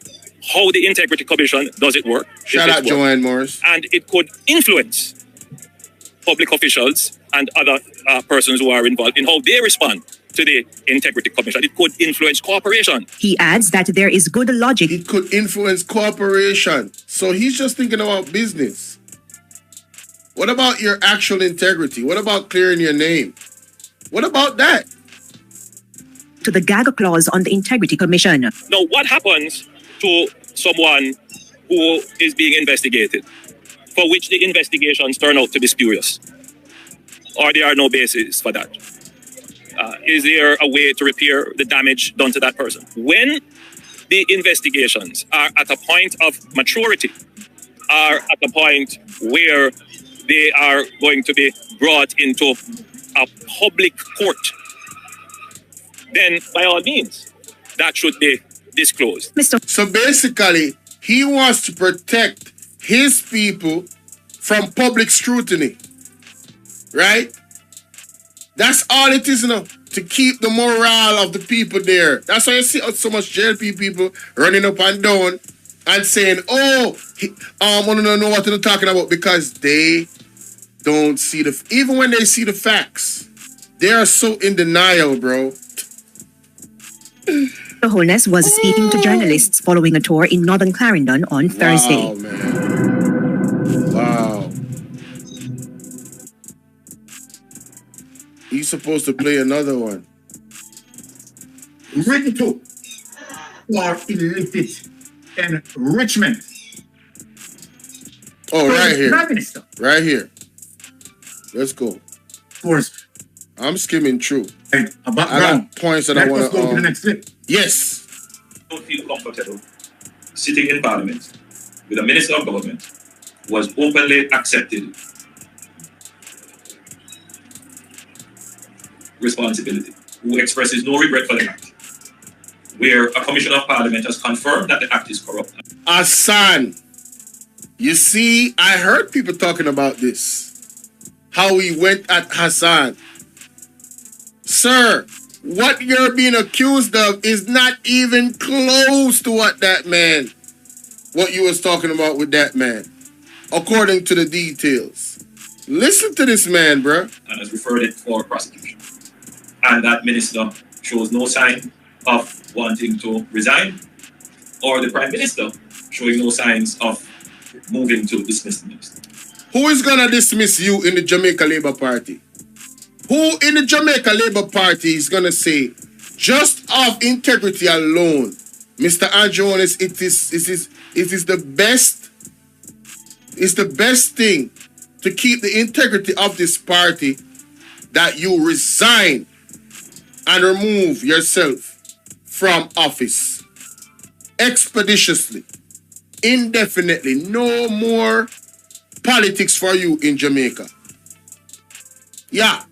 how the Integrity Commission does it work. Shout out Joanne Morris. And it could influence public officials and other persons who are involved in how they respond to the Integrity Commission. It could influence cooperation. He adds that there is good logic. It could influence cooperation. So he's just thinking about business. What about your actual integrity? What about clearing your name? What about that? To the gag clause on the Integrity Commission. Now, what happens to someone who is being investigated, for which the investigations turn out to be spurious, or there are no basis for that? Is there a way to repair the damage done to that person? When the investigations are at a point of maturity, are at a point where they are going to be brought into a public court, then by all means, that should be disclosed. So basically, he wants to protect his people from public scrutiny, right? That's all it is now, to keep the morale of the people there. That's why you see so much JLP people running up and down and saying, I want to know what they're talking about, because they don't see even when they see the facts, they are so in denial, bro. Holness was speaking to journalists following a tour in Northern Clarendon on Thursday. Wow, man. Wow. He's supposed to play another one. Written to for illicit enrichment. Oh, right here. Prime Minister. Right here. Let's go. Force. I'm skimming through. And a background. I got points that I want to go to the next clip. Yes. Don't feel comfortable sitting in Parliament with a Minister of Government who has openly accepted responsibility, who expresses no regret for the act, where a Commissioner of Parliament has confirmed that the act is corrupt. Hassan, you see, I heard people talking about this, how he went at Hassan. Sir, what you're being accused of is not even close to what you was talking about with that man, according to the details. Listen to this man, bro. And has referred it for prosecution. And that minister shows no sign of wanting to resign, or the Prime Minister showing no signs of moving to dismiss the minister. Who is going to dismiss you in the Jamaica Labour Party? Who in the Jamaica Labour Party is gonna say, just of integrity alone, Mr. Andrew Holness, it is the best. It's the best thing to keep the integrity of this party that you resign and remove yourself from office expeditiously, indefinitely. No more politics for you in Jamaica. Yeah.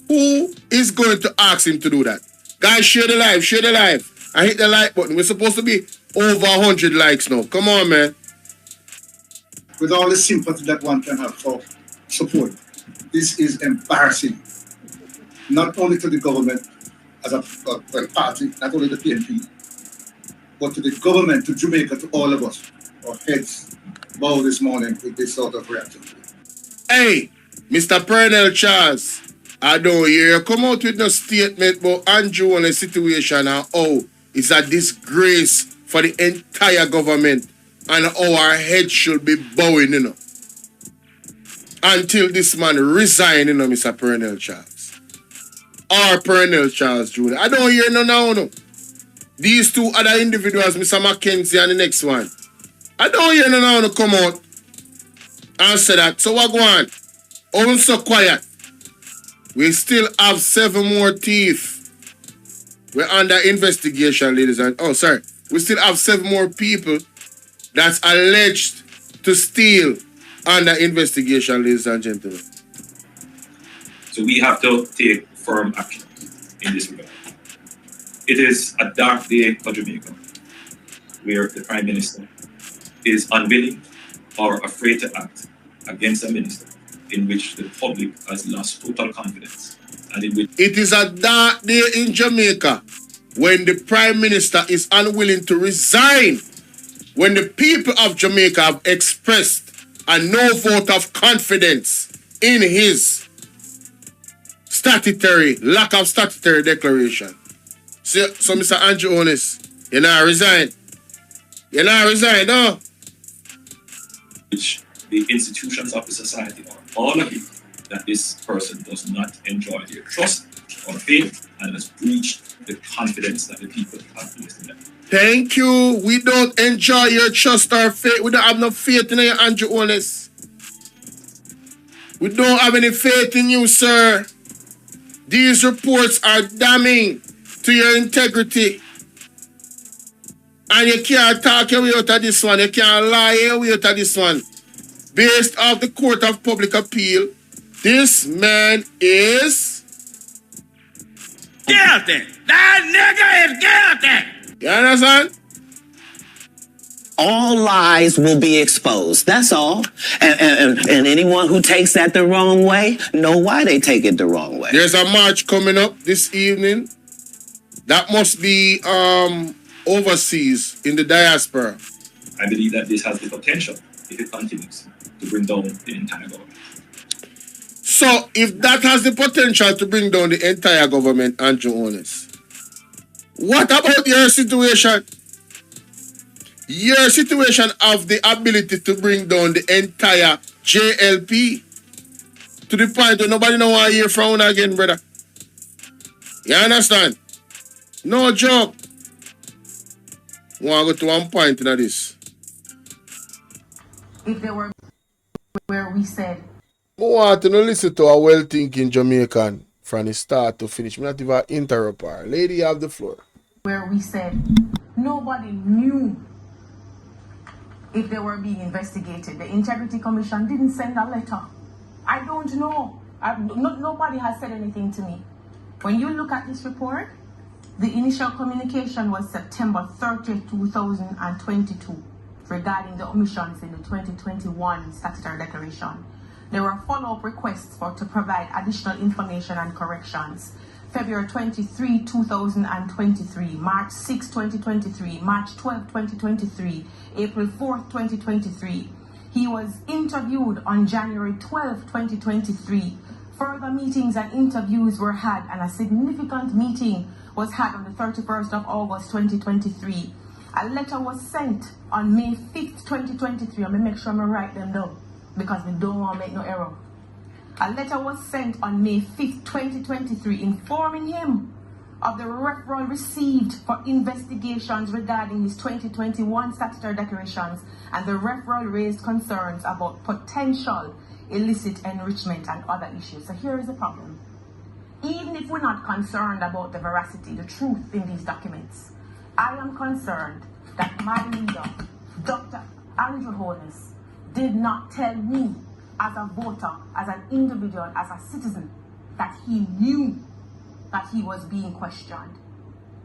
Who is going to ask him to do that? Guys, share the live, and hit the like button. We're supposed to be over 100 likes now. Come on, man. With all the sympathy that one can have for support, this is embarrassing. Not only to the government as a party, not only the PNP, but to the government, to Jamaica, to all of us. Our heads bow this morning with this sort of reaction. Hey, Mr. Pernell Charles, I don't hear you come out with no statement about Andrew and the situation and how it's a disgrace for the entire government and how our head should be bowing, you know. Until this man resign, you know, Mr. Pernell Charles. Or Pernell Charles Jr. I don't hear no now, no. These two other individuals, Mr. Mackenzie and the next one. I don't hear no now, no come out and say that. So what go on? Oh, so quiet. We still have 7 more thieves. We're under investigation, ladies and... Oh, sorry. We still have 7 more people that's alleged to steal under investigation, ladies and gentlemen. So we have to take firm action in this regard. It is a dark day for Jamaica, where the Prime Minister is unwilling or afraid to act against a minister in which the public has lost total confidence. And in which it is a dark day in Jamaica when the Prime Minister is unwilling to resign, when the people of Jamaica have expressed a no vote of confidence in his lack of statutory declaration. So Mr. Andrew Holness, you're not resign. You're not resign, no? Which the institutions of the society are all agree that this person does not enjoy their trust or faith and has breached the confidence that the people have placed in them. Thank you. We don't enjoy your trust or faith. We don't have no faith in you, Andrew Holness. We don't have any faith in you, sir. These reports are damning to your integrity. And you can't talk your way out of this one. You can't lie your way out of this one. Based off the Court of Public Appeal, this man is... guilty. That nigga is guilty. You understand? All lies will be exposed. That's all. And anyone who takes that the wrong way, know why they take it the wrong way. There's a march coming up this evening. That must be overseas in the diaspora. I believe that this has the potential, if it continues, to bring down the entire government. So, if that has the potential to bring down the entire government, Andrew Holness, what about your situation? Your situation of the ability to bring down the entire JLP to the point where nobody know why you're from again, brother. You understand? No joke. Want to go to one point in this. If there were where we said... I want to listen to a well-thinking Jamaican from the start to finish. I'm not even interrupt her. Lady, you have the floor. Where we said nobody knew if they were being investigated. The Integrity Commission didn't send a letter. I don't know. Nobody has said anything to me. When you look at this report, the initial communication was September 30, 2022 regarding the omissions in the 2021 statutory declaration. There were follow-up requests to provide additional information and corrections. February 23, 2023, March 6, 2023, March 12, 2023, April 4, 2023. He was interviewed on January 12, 2023. Further meetings and interviews were had, and a significant meeting was had on the 31st of August, 2023. A letter was sent on May 5th, 2023. I'm going to make sure I write them down because we don't want to make no error. A letter was sent on May 5th, 2023, informing him of the referral received for investigations regarding his 2021 statutory declarations, and the referral raised concerns about potential illicit enrichment and other issues. So here is the problem. Even if we're not concerned about the veracity, the truth in these documents, I am concerned that my leader, Dr. Andrew Holness, did not tell me as a voter, as an individual, as a citizen, that he knew that he was being questioned.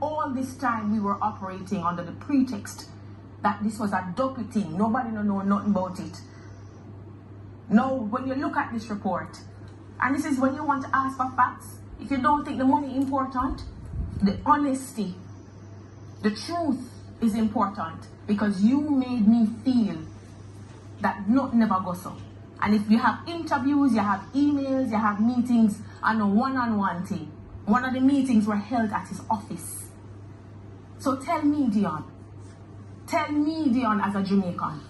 All this time we were operating under the pretext that this was a dirty thing. Nobody know nothing about it. Now, when you look at this report, and this is when you want to ask for facts, if you don't think the money is important, the honesty, the truth is important, because you made me feel that nothing never goes so. And if you have interviews, you have emails, you have meetings, and a one-on-one thing. One of the meetings were held at his office. So tell me, Dion, as a Jamaican,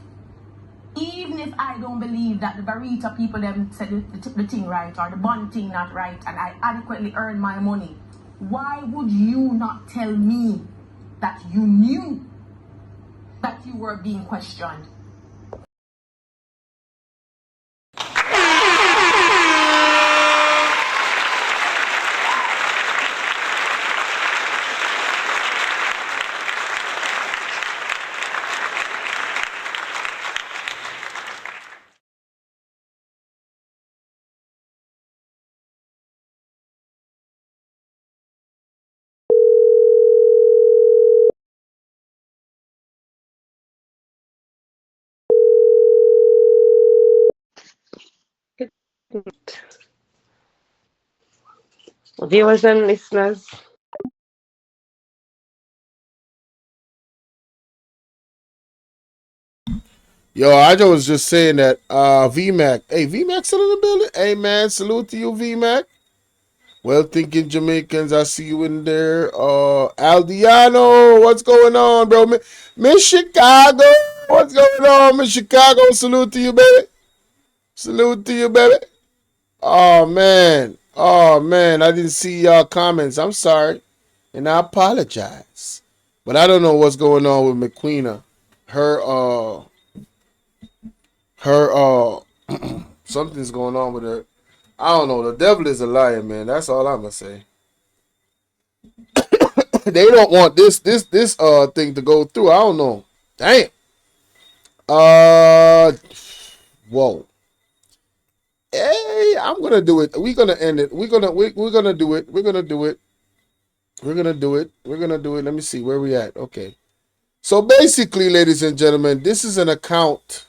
even if I don't believe that the Barita people them said the thing right or the bond thing not right, and I adequately earn my money, why would you not tell me that you knew that you were being questioned? Viewers and listeners, Yo, I was just saying that VMAC. Hey, VMAC still in the building? Hey man, salute to you, VMAC. Well thinking Jamaicans, I see you in there. Aldiano, what's going on, bro? Miss Chicago, what's going on, Miss Chicago? Salute to you, baby. Salute to you, baby. Oh man, I didn't see y'all comments. I'm sorry, and I apologize. But I don't know what's going on with McQueena. Her something's going on with her. I don't know. The devil is a liar, man. That's all I'm gonna say. They don't want this thing to go through. I don't know. Damn. Whoa. Hey, I'm gonna do it. We're gonna end it. We're gonna do it. We're gonna do it. We're gonna do it. Let me see where we at. Okay. So basically, ladies and gentlemen, this is an account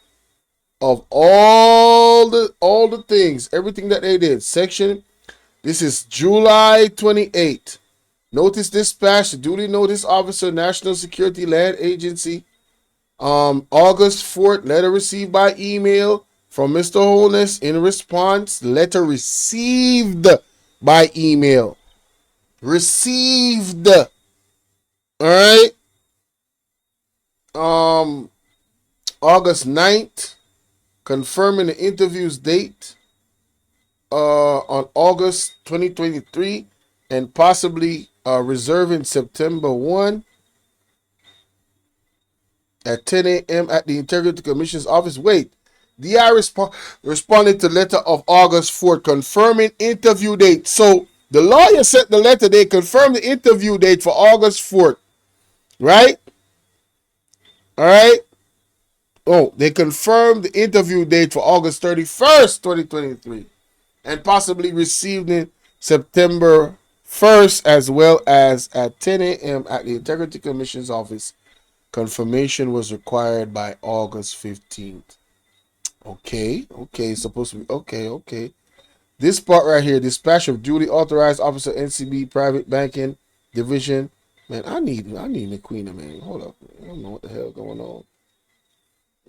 of all the things, everything that they did. This is July 28th. Notice dispatch, duly notice officer, National Security Land Agency. August 4th, letter received by email from Mr. Holness. In response, letter received by email. Received. All right. August 9th, confirming the interview's date on August 2023 and possibly reserving September 1 at 10 a.m. at the Integrity Commission's office. Wait, DI responded to letter of August 4th confirming interview date. So the lawyer sent the letter. They confirmed the interview date for August 4th, right? All right. Oh, they confirmed the interview date for August 31st, 2023, and possibly received it September 1st, as well as at 10 a.m. at the Integrity Commission's office. Confirmation was required by August 15th. Okay, supposed to be okay. This part right here, dispatch of duly authorized officer, NCB Private Banking Division. Man, I need McQueen, man. Hold up. I don't know what the hell going on.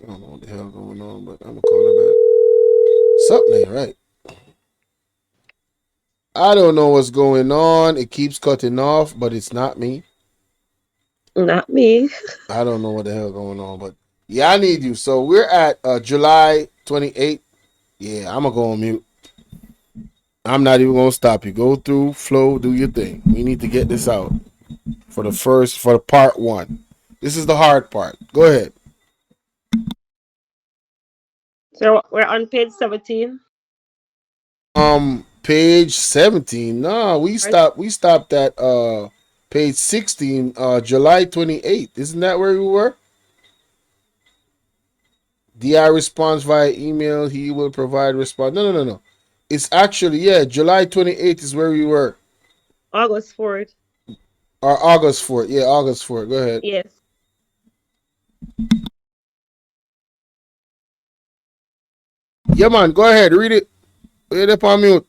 but I'm gonna call her back. Something ain't right. I don't know what's going on. It keeps cutting off, but it's not me. Not me. I don't know what the hell going on, but yeah, I need you. So we're at July 28th. Yeah, I'm gonna go on mute. I'm not even gonna stop you. Go through, flow, do your thing. We need to get this out for the part 1. This is the hard part. Go ahead. So we're on page 17. Page 17. No, we stopped at page 16, July 28th. Isn't that where we were? DI response via email. He will provide response. No. It's actually, yeah, July 28th is where we were. August 4th. Or August 4th. Yeah, August 4th. Go ahead. Yes. Yeah, man. Go ahead. Read it. Read it on mute.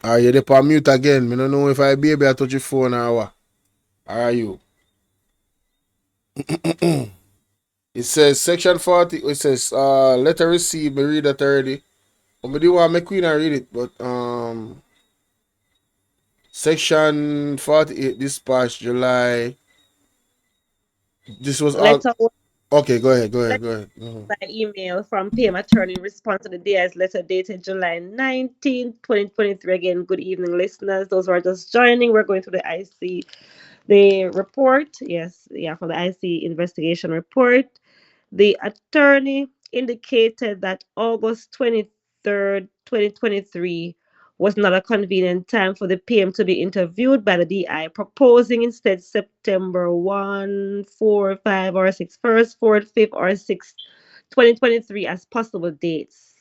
Are you up on mute again? I don't know if I baby I touch your phone or what. How are you? It says section 40. It says letter received. Me read that already. But I do want my queen and read it. But section 48 dispatch July. This was all. Letter Okay, go ahead. Mhm. by email from PM attorney in response to the DI's letter dated July 19, 2023. Again, good evening, listeners. Those who are just joining, we're going through the report. Yes, yeah, for the IC investigation report. The attorney indicated that August 23rd, 2023 was not a convenient time for the PM to be interviewed by the DI, proposing instead September 1, 4, 5, or 6, 1st, 4th, 5th, or 6th, 2023 as possible dates.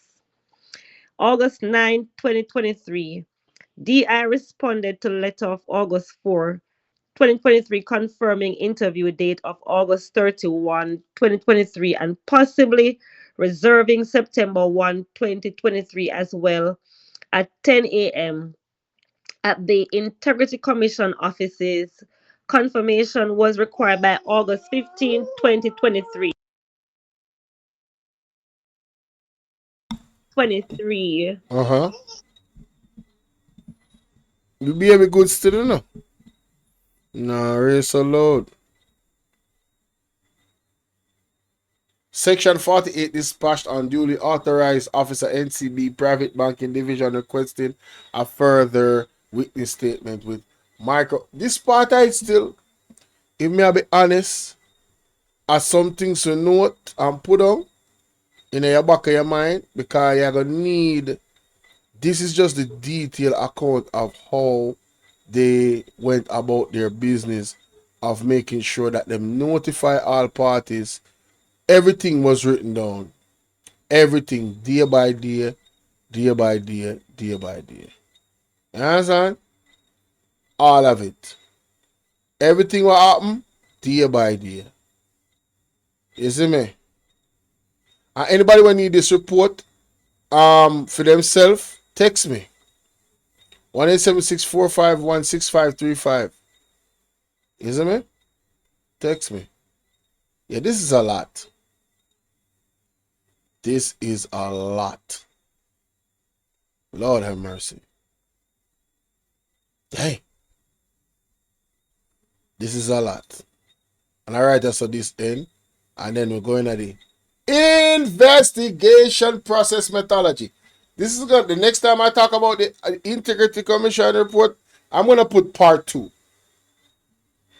August 9, 2023, DI responded to letter of August 4, 2023 confirming interview date of August 31, 2023 and possibly reserving September 1, 2023 as well at 10 a.m. at the Integrity Commission offices. Confirmation was required by August 15, 2023. 23. Uh-huh. You be a good student, no? No, race so load. Section 48 dispatched on duly authorized officer NCB Private Banking Division requesting a further witness statement with micro. This part I still, if me I be honest, as something to note and put on in your back of your mind because you're gonna need. This is just the detailed account of how they went about their business of making sure that they notify all parties. Everything was written down. Everything, day by day, day by day, day by day. You understand? All of it. Everything will happen day by day. You see me? And anybody will need this report for themselves, text me. 1-876-451-6535. You see me? Text me. Yeah, this is a lot. This is a lot. Lord have mercy. Dang. This is a lot. And all right, so this end. And then we're going at the investigation process methodology. This is good. The next time I talk about the Integrity Commission report, I'm going to put part 2.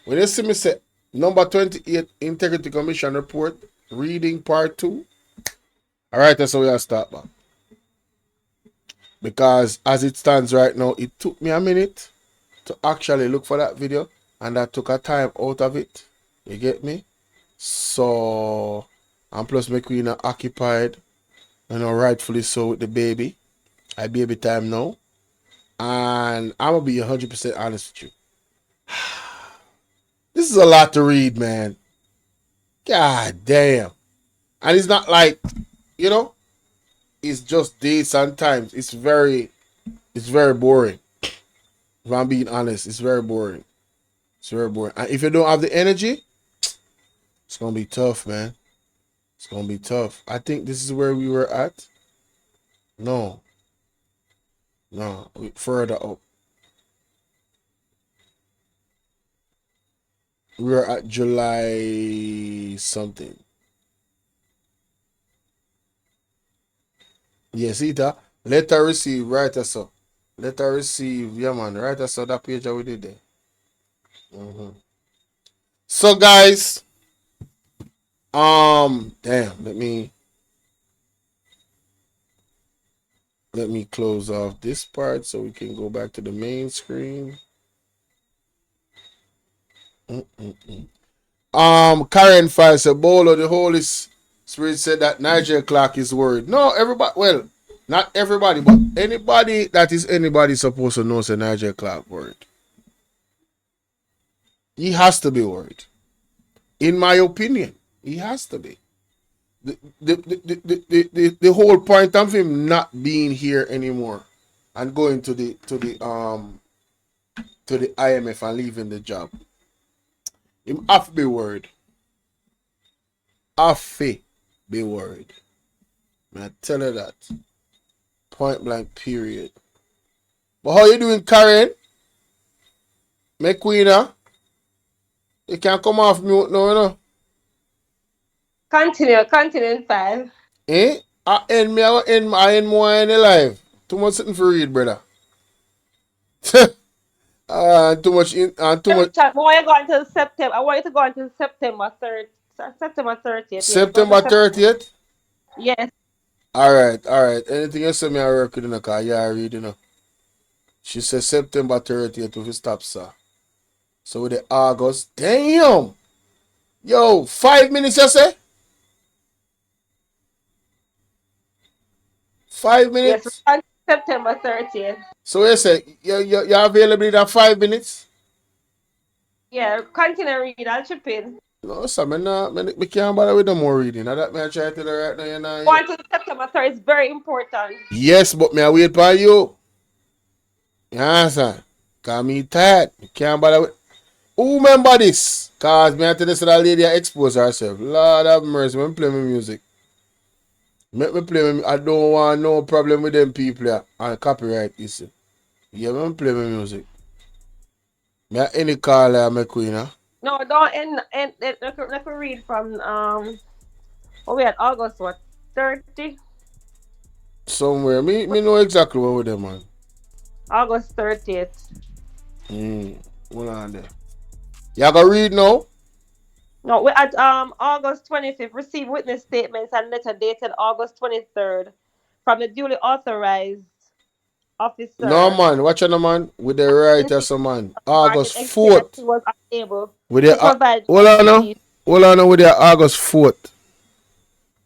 When you see me say number 28 Integrity Commission report, reading part 2. All right, that's how we start back. Because as it stands right now, it took me a minute to actually look for that video, and that took a time out of it. You get me? So, and plus my queen are occupied, rightfully so with the baby. I baby time now. And I'm going to be 100% honest with you. This is a lot to read, man. God damn. And it's not like, it's just dates and times. It's very boring. If I'm being honest, it's very boring. It's very boring. And if you don't have the energy, it's going to be tough, man. It's going to be tough. I think this is where we were at. No, further up. We were at July something. Yes, Ita. Letter receive, right so. Letter receive, yeah man, right so that page that we did there. So guys, damn, let me close off this part so we can go back to the main screen. Karen Fire said, Bolo, the Holy Spirit said that Nigel Clark is worried. No, everybody, well, not everybody, but anybody that is anybody supposed to know say Nigel Clark worried. He has to be worried. In my opinion, he has to be. The whole point of him not being here anymore and going to the IMF and leaving the job. Him have to be worried. Have to be worried. I tell her that. Point blank period. But how you doing, Karen? My queen, you can't come off mute now, you know. Continue, 5. Eh? I end more in the live. Too much sitting for read, brother. Too much. I want you to go until September. I want you to go until September 3rd. September 30th. September 30th? Yes. Alright. Anything else me I work with in the car? Yeah, I read, you know. She said September 30th if you stop, sir. So with the August. Damn! Yo, 5 minutes, you say? 5 minutes? Yes, September 30th. So you say you're available in 5 minutes? Yeah, continue read. I'll chip in. No, sir, I can't bother with no more reading. Now that me I try to tell her right now, you know. Go until September 3rd is very important. Yes, but me I wait for you. You understand? Cause me tired. I can't bother with. Who remember this? Cause me I tell this that lady expose herself. Lord have mercy, me play my music. Make me play my I don't want no problem with them people here and copyright this. Yeah, me play my music. Me any call my queen, huh? No, don't end let me read from we had August 30? Somewhere. Me know exactly what with them, man. August 30th. Hold on there. Y'all gonna read now? No, we at August 25th. Receive witness statements and letter dated August 23rd from the duly authorized No officer. man, watch on man with the writer some man. August Explained that 4th. he was unable With to the provide hold on now. Hold on now with the August 4th.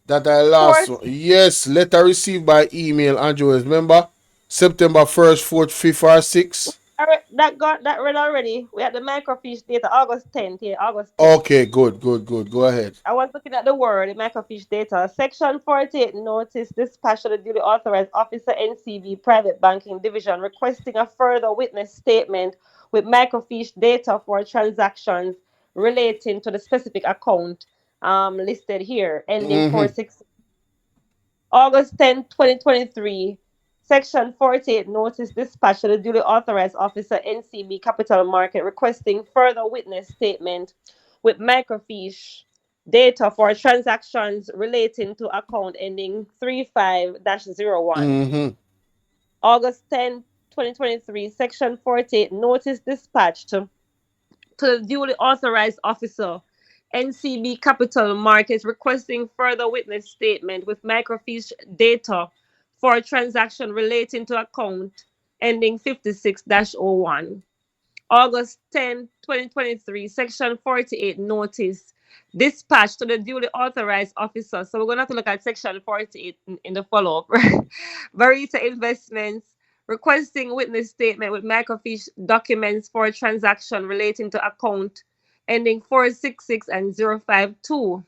That I last one. Yes, letter received by email, Andrew. Remember? September 1st, 4th, 5th, or 6th. That read already. We had the microfiche data August 10th. Yeah, August 10th. Okay, good. Go ahead. I was looking at the word, the microfiche data. Section 48 notice dispatch to the duly authorized officer NCB Private Banking Division requesting a further witness statement with microfiche data for transactions relating to the specific account listed here, ending 46. August 10, 2023. Section 48 notice dispatch to the duly authorized officer NCB Capital Market requesting further witness statement with microfiche data for transactions relating to account ending 35-01. August 10, 2023, Section 48 notice dispatched to the duly authorized officer NCB Capital Markets requesting further witness statement with microfiche data for a transaction relating to account ending 56-01. August 10, 2023, Section 48 notice dispatched to the duly authorized officer. So we're going to have to look at Section 48 in the follow-up. Verita Investments requesting witness statement with microfiche documents for a transaction relating to account ending 466 and 052.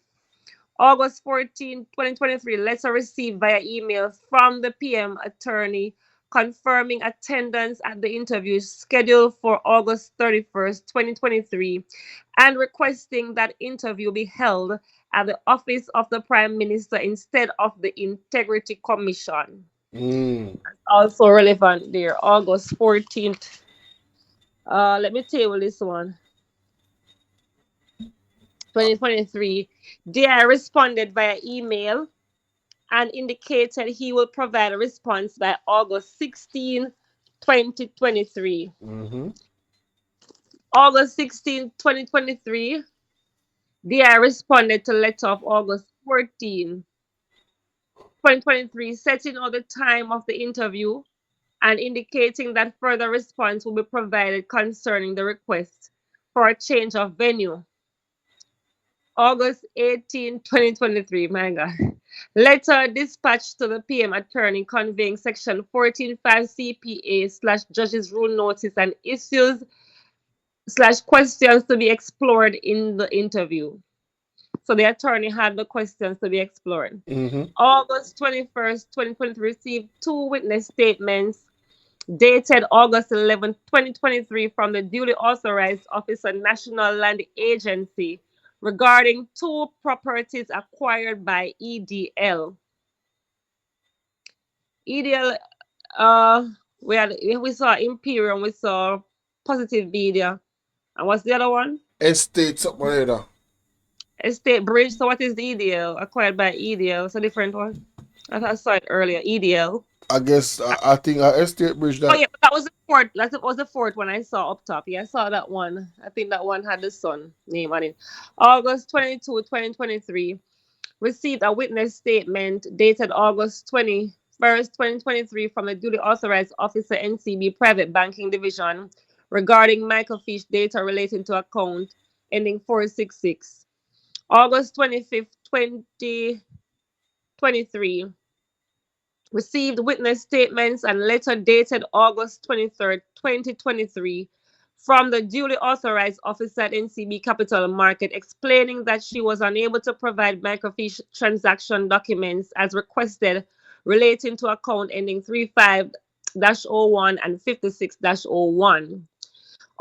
August 14, 2023, letter received via email from the PM attorney confirming attendance at the interview scheduled for August 31st, 2023, and requesting that interview be held at the office of the Prime Minister instead of the Integrity Commission. Also relevant there, August 14th. Let me table this one. 2023. DI responded via email and indicated he will provide a response by August 16, 2023. August 16, 2023, DI responded to letter of August 14, 2023, setting out the time of the interview and indicating that further response will be provided concerning the request for a change of venue. August 18, 2023, my God. Letter dispatched to the PM attorney conveying section 14.5 CPA / judge's rule notice and issues / questions to be explored in the interview. So the attorney had the questions to be explored. August 21st, 2023, received 2 witness statements dated August 11, 2023 from the duly authorized officer National Land Agency regarding 2 properties acquired by EDL. EDL, we saw Imperium, we saw Positive Media. And what's the other one? Estate, something like that. Estate Bridge. So what is the EDL? Acquired by EDL. It's a different one. I saw it earlier. EDL. I guess I think Estate Bridge that. Oh yeah, that was the fourth. That was the fourth one I saw up top. Yeah, I saw that one. I think that one had the son name on it. August 22, 2023. Received a witness statement dated August 21st, 2023 from the duly authorized officer NCB Private Banking Division regarding microfiche data relating to account ending 466. August 25th, 2023. Received witness statements and letter dated August 23rd, 2023 from the duly authorized officer at NCB Capital Market explaining that she was unable to provide microfiche transaction documents as requested relating to account ending 35-01 and 56-01.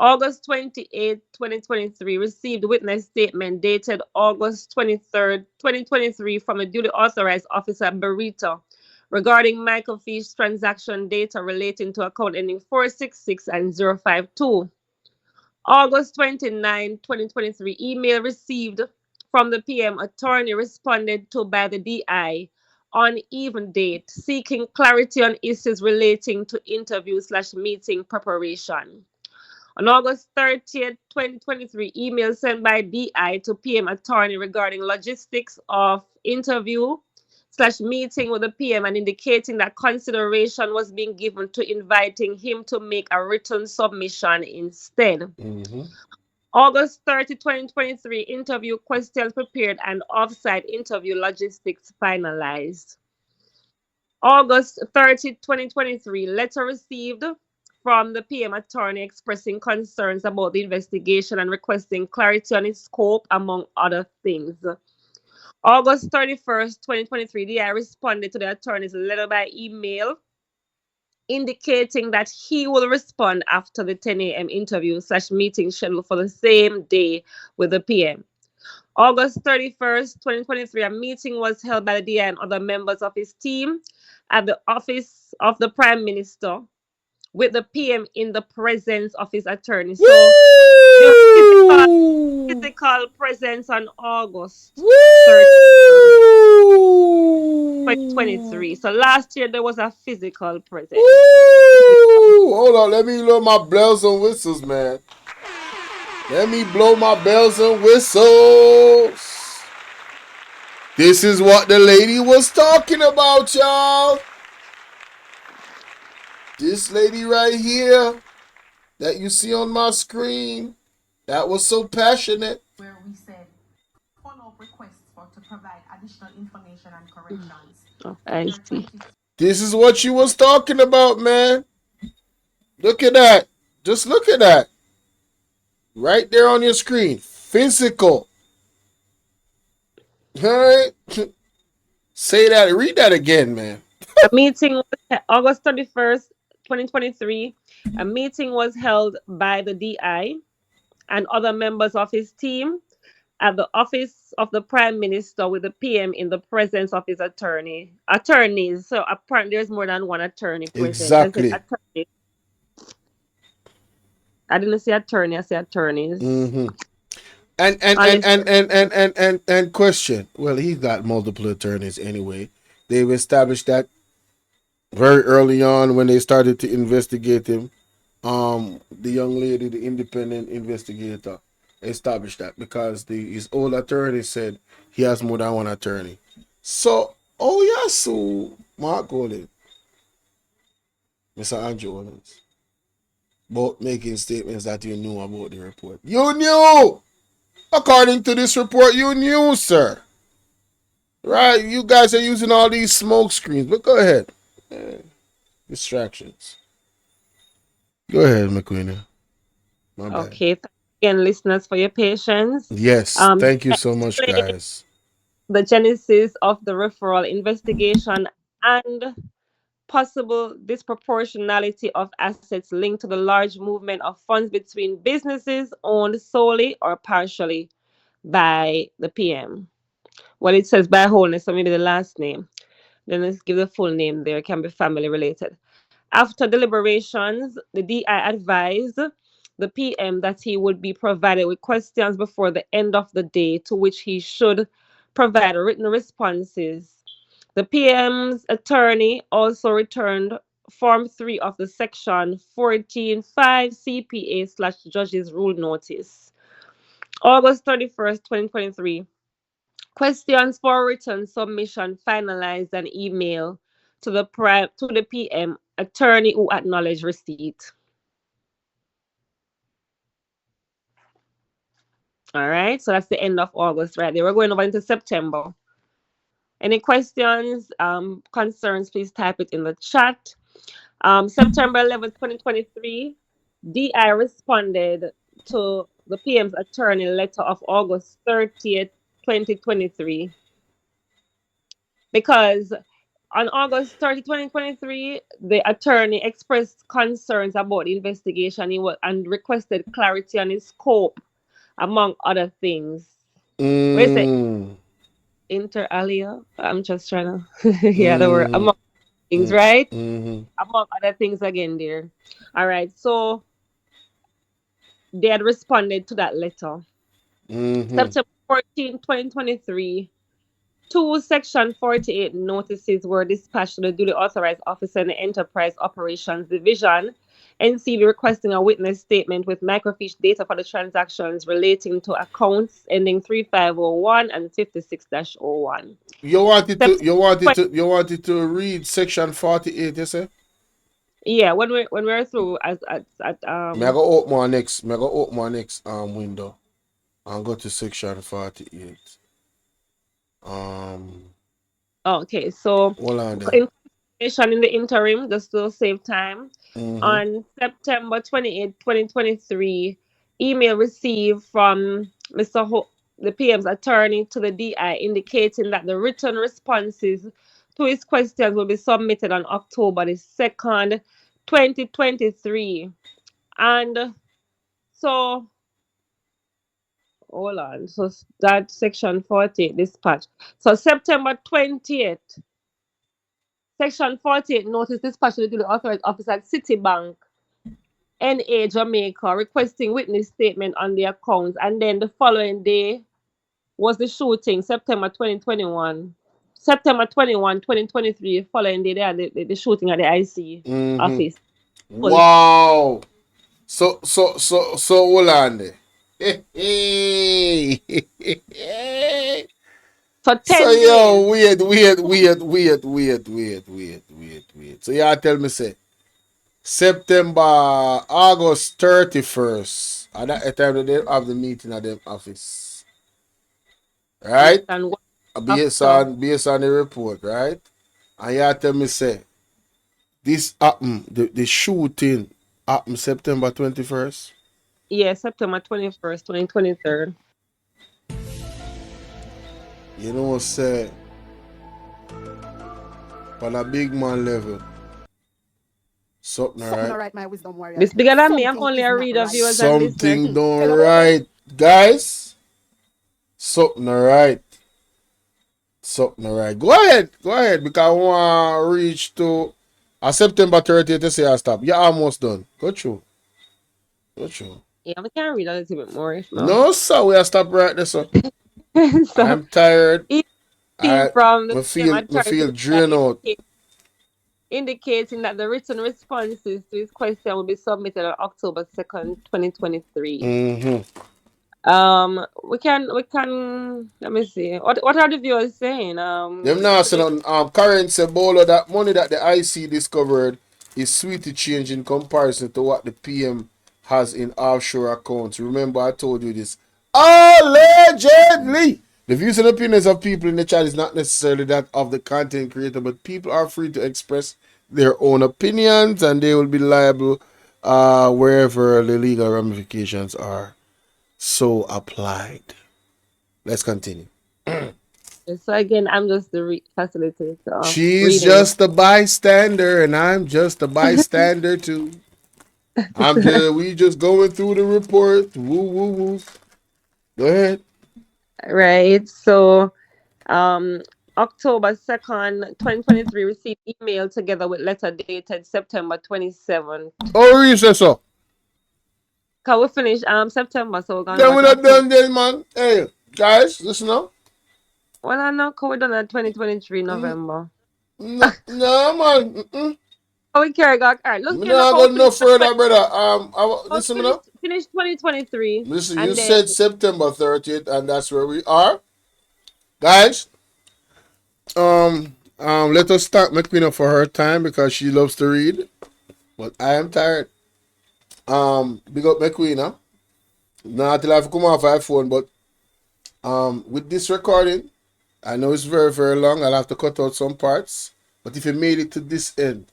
August 28, 2023, received witness statement dated August 23rd, 2023 from the duly authorized officer Burrito regarding microfiche transaction data relating to account ending 466 and 052. August 29, 2023, email received from the PM attorney responded to by the DI on even date, seeking clarity on issues relating to interview/meeting preparation. On August 30th, 2023, email sent by DI to PM attorney regarding logistics of interview/meeting with the PM and indicating that consideration was being given to inviting him to make a written submission instead. August 30, 2023, interview questions prepared and off-site interview logistics finalized. August 30, 2023, letter received from the PM attorney expressing concerns about the investigation and requesting clarity on its scope, among other things. August 31st, 2023, DI responded to the attorney's letter by email, indicating that he will respond after the 10 a.m. interview/meeting scheduled for the same day with the PM. August 31st, 2023, a meeting was held by the DI and other members of his team at the office of the Prime Minister with the PM in the presence of his attorney. So there was physical presence on August 31st, 2023. So last year there was a physical presence. Hold on, let me blow my bells and whistles, man. Let me blow my bells and whistles. This is what the lady was talking about, y'all. This lady right here that you see on my screen, that was so passionate. Where we said follow-up requests to provide additional information and corrections. Oh, I see. This is what she was talking about, man. Look at that. Just look at that. Right there on your screen. Physical. All right. Say that. Read that again, man. A meeting was August 31st, 2023. A meeting was held by the DI and other members of his team at the office of the Prime Minister with the PM in the presence of his attorneys. So apparently there's more than one attorney present. Exactly. Attorney. I didn't say attorney, I said attorneys. And question. Well, he's got multiple attorneys anyway. they've established that very early on when they started to investigate him. The young lady, the independent investigator, established that because his old attorney said he has more than one attorney. So, oh yeah, so Mark Golden, Mr. Andrew Holness, both making statements that you knew about the report. You knew! According to this report, you knew, sir. Right? You guys are using all these smoke screens, but go ahead. Distractions. Go ahead, McQueen. My bad. Okay, thank you again, listeners, for your patience. Yes, thank you so much, Explain guys. the genesis of the referral investigation and possible disproportionality of assets linked to the large movement of funds between businesses owned solely or partially by the PM. Well, it says by Holness, so maybe the last name. Then let's give the full name there. It can be family related. After deliberations, the DI advised the PM that he would be provided with questions before the end of the day to which he should provide written responses. The PM's attorney also returned Form 3 of the Section 14.5 CPA/Judge's Rule Notice. August 31st, 2023. Questions for written submission finalized and email to the PM attorney who acknowledged receipt. All right, so that's the end of August, right there. We're going over into September. Any questions, concerns, please type it in the chat. September 11th, 2023, DI responded to the PM's attorney letter of August 30th, 2023. Because on August 30, 2023, the attorney expressed concerns about the investigation and requested clarity on its scope, among other things. Where's the inter alia? I'm just trying to, yeah, the word, among things, right? Among other things again there. All right, so they had responded to that letter. September 14, 2023, 2 Section 48 notices were dispatched to the duly authorized officer in the Enterprise Operations Division, NCV, requesting a witness statement with microfiche data for the transactions relating to accounts ending 3501 and 56-01. You wanted to read Section 48, you say? Yeah, when we're through at May I go open my next window and go to Section 48. Okay, so hold on there. information in the interim, just to save time. On September 28, 2023, email received from the PM's attorney to the DI indicating that the written responses to his questions will be submitted on October the 2nd, 2023. And so, hold on. So that Section 48 dispatch. So September 20th, Section 48 notice dispatched to the authorized officer at Citibank, NA, Jamaica, requesting witness statement on the accounts. And then the following day was the shooting, September 2021. September 21, 2023, following day, they had the shooting at the IC office. Wow. So hold on there. For 10 so days. Yo, wait. So y'all tell me say September, August 31st. At that time they have the meeting at them office. Right? And based on the report, right? And y'all tell me say this happened, the shooting happened September 21st. Yeah, September 21st, 2023. You know what say on a big man level. Something right. My wisdom warrior. This bigger than me. I'm only a reader, viewers, and listeners. Something don't right, guys. Something right. Go ahead, because I want to reach to September 30th to say I stop. You're almost done. Go through. Yeah, we can read a little bit more. No, sir, we are stop right there, sir. I'm tired. team from the I PM feel authority drained out. indicating that the written responses to his question will be submitted on October 2nd, 2023. We can let me see. What are the viewers saying? Them now saying currency bolo, that money that the IC discovered is sweetly change in comparison to what the PM has in offshore accounts. Remember, I told you this. Allegedly! The views and opinions of people in the chat is not necessarily that of the content creator, but people are free to express their own opinions and they will be liable wherever the legal ramifications are so applied. Let's continue. So again, I'm just the facilitator. She's just a bystander, and I'm just a bystander too. We just going through the report. Woo woo woo. Go ahead. Right. So, October 2nd, 2023, received email together with letter dated September 27th. Oh, you say so? Can we finish September? So we're gonna. Then we're not done then, man. Hey, guys, listen up. Well, I know we're done at 2023 November. No, man. Oh, we carry on. All right, let's go no further, brother. Listen up. Finish 2023. Listen, you said September 30th, and that's where we are, guys. Let us start McQueen for her time because she loves to read, but I am tired. Big up McQueen, huh? Now till I have to come off iPhone, but with this recording, I know it's very, very long. I'll have to cut out some parts. But if you made it to this end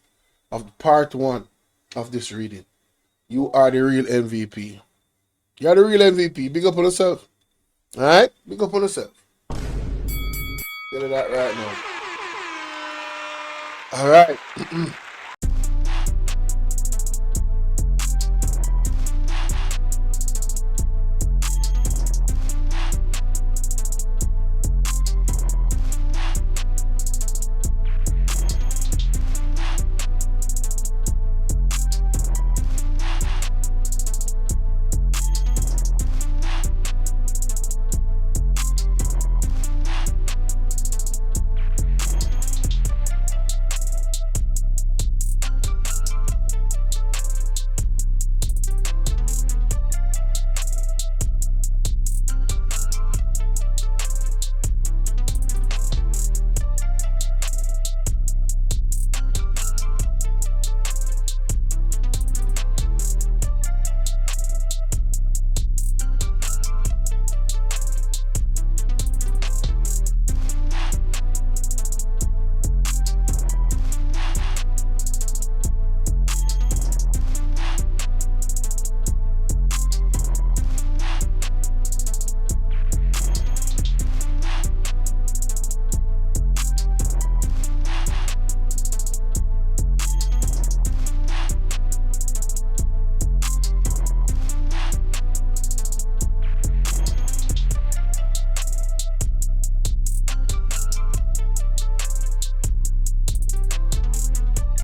of part 1 of this reading, you are the real MVP. You are the real MVP. Big up on yourself. Alright? Big up on yourself. Get it out right now. Alright.